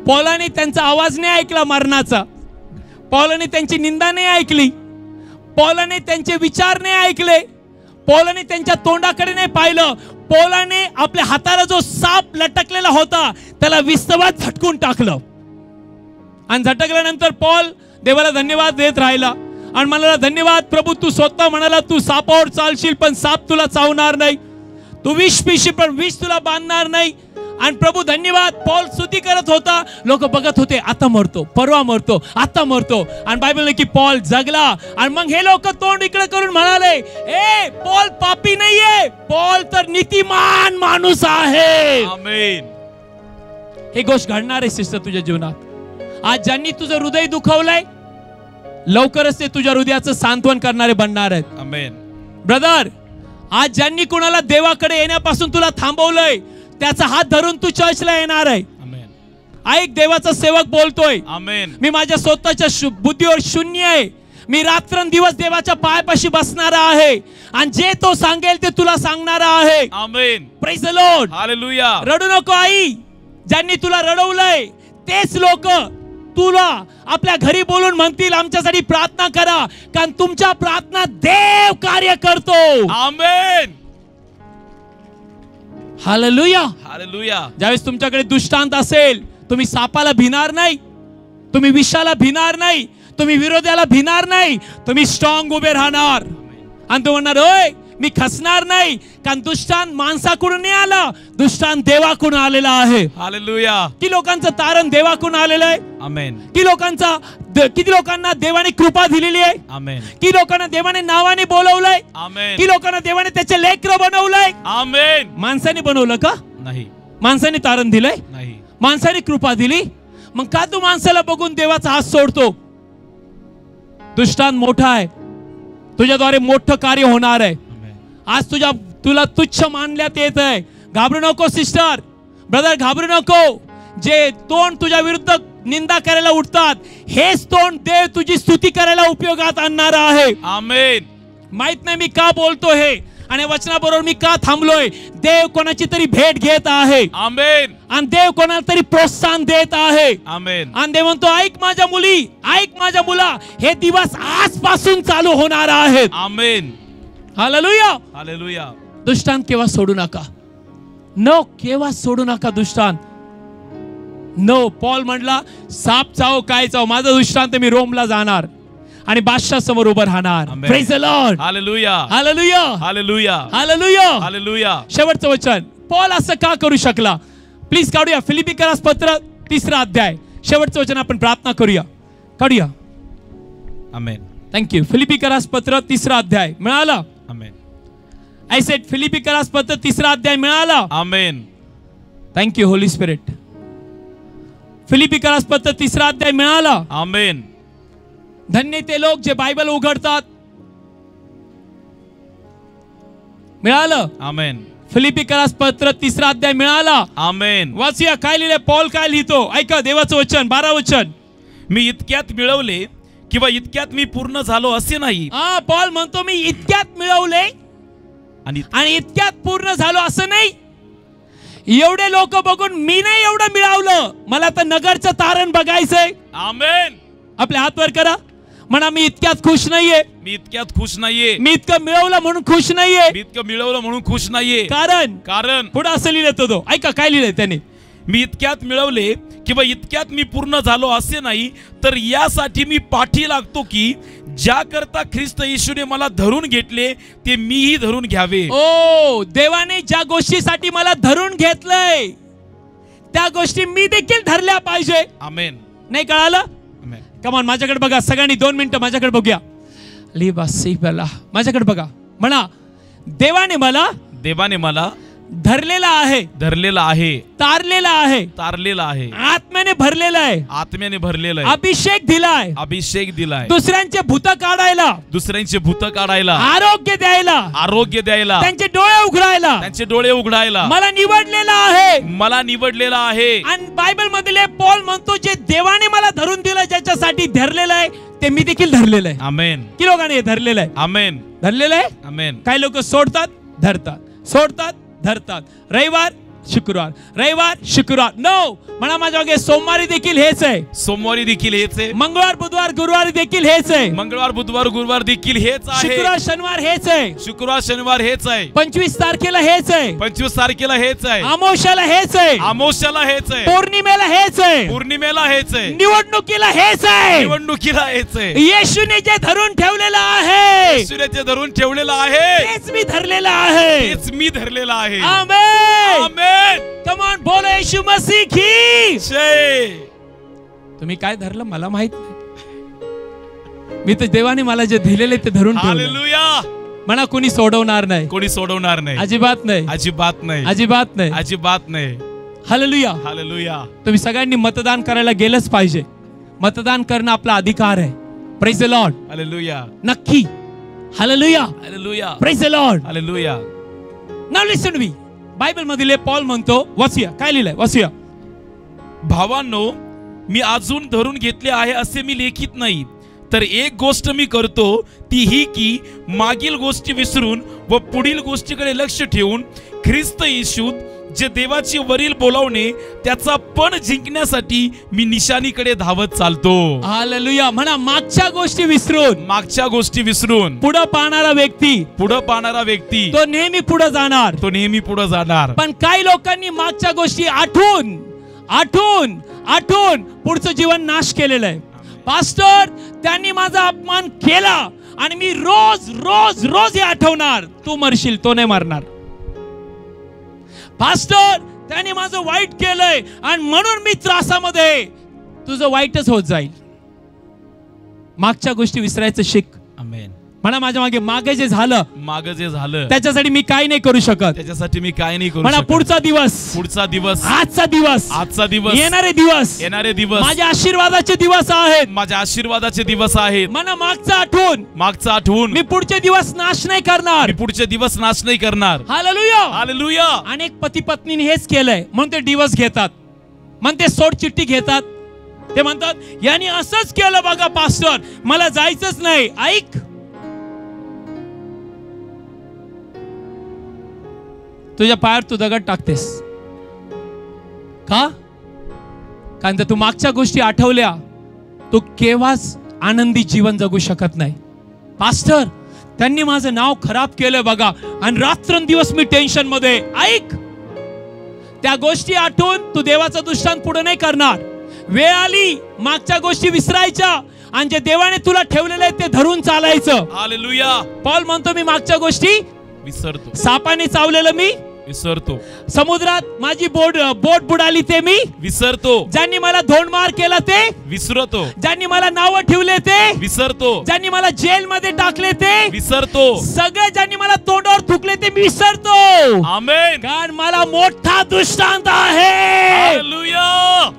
पौलाने त्यांचा आवाज नाही ऐकला मरणाचा. पौलाने त्यांची निंदा नाही ऐकली. पौलाने त्यांचे विचार नाही ऐकले. पौलाने त्यांच्या तोंडाकडे नाही पाहिलं. पौलाने आपल्या हाताला जो साप लटकलेला होता त्याला विस्तवात झटकून टाकलं. आणि झटकल्यानंतर पौल देवाला धन्यवाद देत राहिला आणि म्हणाला, धन्यवाद प्रभू, तू स्वतः म्हणाला तू सापावर चालशील पण साप तुला चावणार नाही. तू विष पिशील पण विष तुला बांधणार नाही. आणि प्रभू धन्यवाद. पौल स्तुती करत होता. लोक बघत होते, आता मरतो, परवा मरतो, आता मरतो. आणि बायबलने की पौल जगला. आणि मग हे लोक तोंड इकडे करून म्हणाले, ए पौल पापी नाहीये, पौल तर नीतिमान माणूस आहे. आमेन. हे गोष्ट घडणार आहे सिस्टर तुझ्या जीवनात. आज ज्यांनी तुझं हृदय दुखवलंय, लवकरच ते तुझ्या हृदयाचं सांत्वन करणारे बनणार आहेत. आमेन. ब्रदर, आज ज्यांनी कुणाला देवाकडे येण्यापासून तुला थांबवलंय, त्याचा हात धरून तू चर्चला येणार आहे. ऐक, देवाचा सेवक बोलतोय. आमेन. मी माझ्या स्वतःच्या बुद्धीवर शून्य आहे. मी रात्रंदिवस देवाच्या पायापाशी बसणारा आहे आणि जे तो सांगेल ते तुला सांगणारा आहे. आमेन. Praise the Lord. हालेलुया. रडू नको आई. ज्यांनी तुला रडवलंय तेच लोक तुला आपल्या घरी बोलून म्हणतील आमच्यासाठी प्रार्थना करा, कारण तुमच्या प्रार्थना देव कार्य करतो. आमेन. हालेलुया. हालेलुया. ज्यावेळेस तुमच्याकडे दृष्टांत असेल, तुम्ही सापाला भिणार नाही, तुम्ही विषाला भिणार नाही, तुम्ही विरोधाला भिणार नाही, तुम्ही स्ट्रॉंग उभे राहणार. आणि तू म्हणणार, होय मी खचणार नाही, कारण दृष्टांत माणसाकडून नाही आला, दृष्टांत देवाकडून आलेला आहे. हालेलुया. किती लोकांचं तारण देवाकडून आलेलं आहे. आमेन. किती लोकांना देवाने कृपा दिलेली आहे. आमेन. किती लोकांना देवाने नावाने बोलवलंय. आमेन. किती लोकांना देवाने त्याचे लेकरं बनवलंय. आमेन. माणसाने बनवलं का? नाही. माणसाने तारण दिलंय? नाही. माणसाने कृपा दिली? मग का तू माणसाला बघून देवाचा हात सोडतो? दृष्टांत मोठा आहे, तुझ्याद्वारे मोठं कार्य होणार आहे. आज तुला तुच्छ मानण्यात येत आहे. घाबरू नको सिस्टर, ब्रदर, घाबरू नको. जे तोंड तुझ्या विरुद्ध निंदा करायला उठतात, हेच तोंड देव तुझी स्तुती करायला उपयोगात आणणार आहे. आमेन. माहित नाही मी का बोलतो हे आणि वचनाबरोबर मी का थांबलोय. देव कोणाची तरी भेट घेत आहे. आमेन. आणि देव कोणाला तरी प्रोत्साहन देत आहे. आमेन. आणि देव म्हणतो, ऐक माझ्या मुली, ऐक माझ्या मुला, हे दिवस आजपासून चालू होणार आहेत. आमेन. हालेलुया. हालेलुया. दृष्टांत केव्हा सोडू नका. केव्हा सोडू नका दृष्टांत. पॉल म्हणला, साप चाव काय चाव, माझा दृष्टांत मी रोमला जाणार आणि बादशाह समोर उभं राहणार. Praise the Lord. हालेलुया. हालेलुया. हालेलुया. हालेलुया. हालेलुया. शेवटचं वचन. पॉल असं का करू शकला? प्लीज काढूया फिलिपिकरास पत्र 3रा अध्याय. शेवटचं वचन आपण प्रार्थना करूया. काढूया. आमेन. थँक्यू. फिलिपिकरास पत्र 3रा अध्याय मिळाला. आमेन. आय सेड फिलिपिकरास पत्र 3रा अध्याय मिळाला. आमेन. Thank you Holy spirit. फिलिपिकरास पत्र 3रा अध्याय मिळाला. आमेन. धन्य ते लोक जे बायबल उघडतात. मिळालं. आमेन. फिलिपिकरास पत्र 3रा अध्याय मिळाला. आमेन. वाचूया काय लिहिले. पॉल काय लिहितो ऐका. देवाचं वचन 12 वचन. मी इतक्यात मिळवले किंवा इतक्यात मी पूर्ण झालो असे नाही. पॉल म्हणतो मी इतक्यात मिळवले आणि इतक्यात पूर्ण झालो असं नाही. एवढे लोक बघून मी नाही एवढं मिळवलं, मला तर नगरचं तारण बघायचंय. आमेन. आपले हात वर करा, म्हणा मी इतक्यात खुश नाहीये, मी इतक्यात खुश नाहीये, मी इतकं मिळवलं म्हणून खुश नाहीये, मी इतकं मिळवलं म्हणून खुश नाहीये. कारण पुढे असं लिहिलं तो, ऐका काय लिहिलंय त्याने, मी इतक्यात मिळवले किंवा इतक्यात मी पूर्ण झालो असे नाही, तर यासाठी मी पाठी लागतो की ज्या करता ख्रिस्त येशूने मला धरून घेतले ते मीही धरून घ्यावे. ओ, देवाने ज्या गोष्टीसाठी मला धरून घेतलंय त्या गोष्टी मी देखील धरल्या पाहिजे. आमेन. नाही कळालं? आमेन. कमान माझ्याकडे बघा सगळ्यांनी, 2 मिनिटं माझ्याकडे बघूया. माझ्याकडे बघा, म्हणा देवाने मला धरलेला आहे, धरलेला आहे, तारलेला आहे, तारलेला आहे, आत्म्याने भरलेला आहे, आत्म्याने भरलेला आहे, अभिषेक दिलाय, अभिषेक दिलाय, दुसऱ्यांचे भूत काढायला, दुसऱ्यांचे भूत काढायला, आरोग्य द्यायला, आरोग्य द्यायला, त्यांचे डोळे उघडायला, त्यांचे डोळे उघडायला मला निवडलेला आहे, मला निवडलेला आहे. आणि बायबल मधले पॉल म्हणतो जे देवाने मला धरून दिलं, ज्याच्यासाठी धरलेलं आहे ते मी देखील धरलेलं आहे. आमेन. की लोकांनी धरलेलं आहे? आमेन. धरलेलं आहे. आमेन. काही लोक सोडतात, धरतात, सोडतात, धरतात. रविवार शुक्रवार, रविवार शुक्रवार. नो, म्हणा माझ्या मागे सोमवारी देखील हेच आहे, सोमवारी देखील हेच आहे, मंगळवार बुधवार गुरुवारी देखील हेच आहे, मंगळवार बुधवार गुरुवार देखील हेच आहे, शुक्रवार शनिवार हेच आहे, शुक्रवार शनिवार हेच आहे, 25 तारखेला हेच आहे, 25 तारखेला हेच आहे, अमावस्याला हेच आहे, अमावस्याला हेच आहे, पौर्णिमेला हेच आहे, पौर्णिमेला हेच आहे, निवडणुकीला हेच आहे, निवडणुकीला हेच आहे. येशूने जे धरून ठेवलेलं आहे, येशूने जे धरून ठेवलेलं आहे तेच मी धरलेलं आहे, तेच मी धरलेलं आहे. आमेन. आमेन. कम ऑन, बोलो येशू मसीह की जय. तुम्ही काय धरलं मला माहित नाही, मी तर देवाने मला जे दिलेले ते धरून ठेवले. हालेलुया. म्हणा कोणी सोडवणार नाही, कोणी सोडवणार नाही, अजिबात नाही, अजिबात नाही, अजिबात नाही, अजिबात नाही. हालेलुया. हालेलुया. तुम्ही सगळ्यांनी मतदान करायला गेलंच पाहिजे. मतदान करणं आपला अधिकार आहे. Praise the Lord. हालेलुया. नक्की. हालेलुया. हालेलुया. Praise the Lord. Hallelujah. Now listen me, Bible मधील पॉल म्हणतो, वाचूया काय लिहिलंय, वाचूया. भावांनो, मी अजून धरून घेतले आहे असे मी लेखित नाही, तर एक गोष्ट मी करतो ती ही की मागील गोष्टी विसरून व पुढील गोष्टीकडे लक्ष ठेवून ख्रिस्त येशूत जे देवाची वरील बोलावणे त्याचा पण जिंकण्यासाठी मी निशाणीकडे धावत चालतो. हालेलुया. म्हणा मागच्या गोष्टी विसरून, मागच्या गोष्टी विसरून पुढे पाहणारा व्यक्ती, पुढे पाहणारा व्यक्ती तो नेहमी पुढे जाणार, तो नेहमी पुढे जाणार. पण काही लोकांनी मागच्या गोष्टी आठवून आठवून आठवून पुढचं जीवन नाश केलेलं आहे. पास्टर, त्यांनी माझा अपमान केला आणि मी रोज रोज रोज हे आठवणार. तू मरशील, तो नाही मरणार. पास्टर, त्याने माझं वाईट केलंय आणि म्हणून मी त्रासामध्ये, तुझं वाईटच होत जाईल. मागच्या गोष्टी विसरायचं शिक. आमेन. म्हणा माझ्या मागे जे झालं, मागे जे झालं त्याच्यासाठी मी काय नाही करू शकत, त्याच्यासाठी मी काय नाही करू म्हणा शकत. पुढचा दिवस, पुढचा दिवस, आजचा दिवस, आजचा दिवस, येणारे दिवस, येणारे दिवस माझ्या आशीर्वादाचे दिवस आहेत, माझ्या आशीर्वादाचे दिवस आहेत. म्हणा मागचा आठवून, मागचा आठवून मी पुढचे दिवस नाश नाही करणार, मी पुढचे दिवस नाश नाही करणार. हालेलुया. हालेलुया. अनेक पती पत्नीने हेच केलंय म्हणून ते दिवस घेतात, म्हणून ते सोड चिठ्ठी घेतात. ते म्हणतात यांनी असंच केलं बघा पास्टर, मला जायचंच नाही. ऐक, तुझ्या पायावर तू दगड टाकतेस का? कारण तू मागच्या गोष्टी आठवल्या, तू केव्हाच आनंदी जीवन जगू शकत नाही. पास्टर, त्यांनी माझं नाव खराब केलं बघा आणि रात्रंदिवस मी टेन्शन मध्ये. ऐक, त्या गोष्टी आठवून तू देवाचा दृष्टांत पुढे नाही करणार. वेळ आली मागच्या गोष्टी विसरायच्या आणि जे देवाने तुला ठेवलेलं आहे ते धरून चालायचं. हालेलुया. पॉल म्हणतो मी मागच्या गोष्टी विसरतो, सापाने चावलेलं मी विसरतो, समुद्रात माझी बोट बुडाली ते मी विसरतो, ज्यांनी मला धोंडमार केला ते विसरतो, ज्यांनी मला नावं ठेवले ते विसरतो, ज्यांनी मला जेल मध्ये टाकले ते विसरतो, सगळे ज्यांनी मला तोंडावर थुकले ते मी विसरतो. आमेन. कारण मला मोठा दृष्टांत आहे. हालेलुया.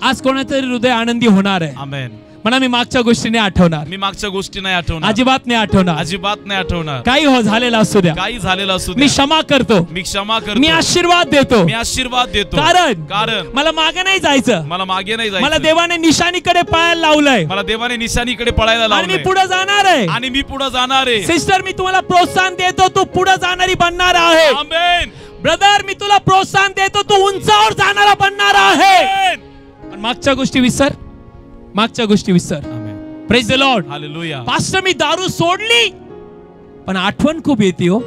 आज कोणातरी हृदय आनंदी होणार आहे. आमेन. म्हणा मी मागच्या गोष्टी नाही आठवणार, मी मागच्या गोष्टी नाही आठवणार, अजिबात नाही आठवणार, अजिबात नाही आठवणार. काही झालेलं असू द्या, काही झालेलं असू द्या, मी क्षमा करतो, मी क्षमा करतो, मी आशीर्वाद देतो, मी आशीर्वाद देतो. कारण मला मागे नाही जायचं, मला मागे नाही जायचं, मला देवाने निशाणीकडे पळायला लावलंय, मला देवाने निशाणीकडे पळायला आणि लावलंय, मी पुढे जाणार आहे, आणि मी पुढे जाणार आहे. सिस्टर मी तुम्हाला प्रोत्साहन देतो, तू पुढे जाणारी बनणार आहे. आमेन. ब्रदर मी तुला प्रोत्साहन देतो, तू उंचावर जाणारा बनणार आहे. पण मागच्या गोष्टी विसर, मागच्या गोष्टी विसर. Praise the Lord. Hallelujah. Pastor मी दारू सोडली पण आठवण खूप येते हो.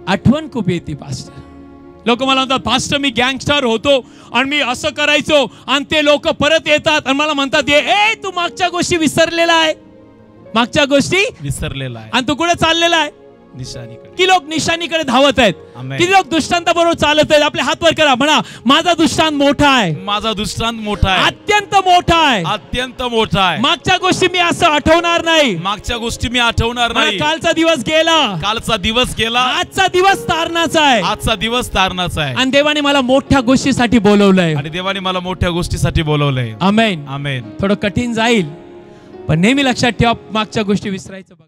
आठवण खूप येते पास्टर. लोक मला म्हणतात पास्टर मी गँगस्टर होतो आणि मी असं करायचो, आणि ते लोक परत येतात आणि मला म्हणतात ए तू मागच्या गोष्टी विसरलेला आहे, मागच्या गोष्टी विसरलेला आहे, आणि तू कुठे चाललेला आहे? निशाणीकडे. की लोक निशाणीकडे धावत आहेत, किती लोक दृष्टांताबरोबर चालत आहेत. आपले हात वर करा, म्हणा माझा दृष्टांत मोठा आहे, माझा दृष्टांत मोठा आहे, अत्यंत मोठा आहे, अत्यंत मोठा आहे. मागच्या गोष्टी मी असं आठवणार नाही, मागच्या गोष्टी मी आठवणार नाही. कालचा दिवस गेला, कालचा दिवस गेला, आजचा दिवस तारणाचा आहे, आजचा दिवस तारणाचा आहे. आणि देवाने मला मोठ्या गोष्टीसाठी बोलवलंय, आणि देवाने मला मोठ्या गोष्टीसाठी बोलवलंय. आमेन. आमेन. थोडं कठीण जाईल पण नेहमी लक्षात ठेवा, मागच्या गोष्टी विसरायचं बघा.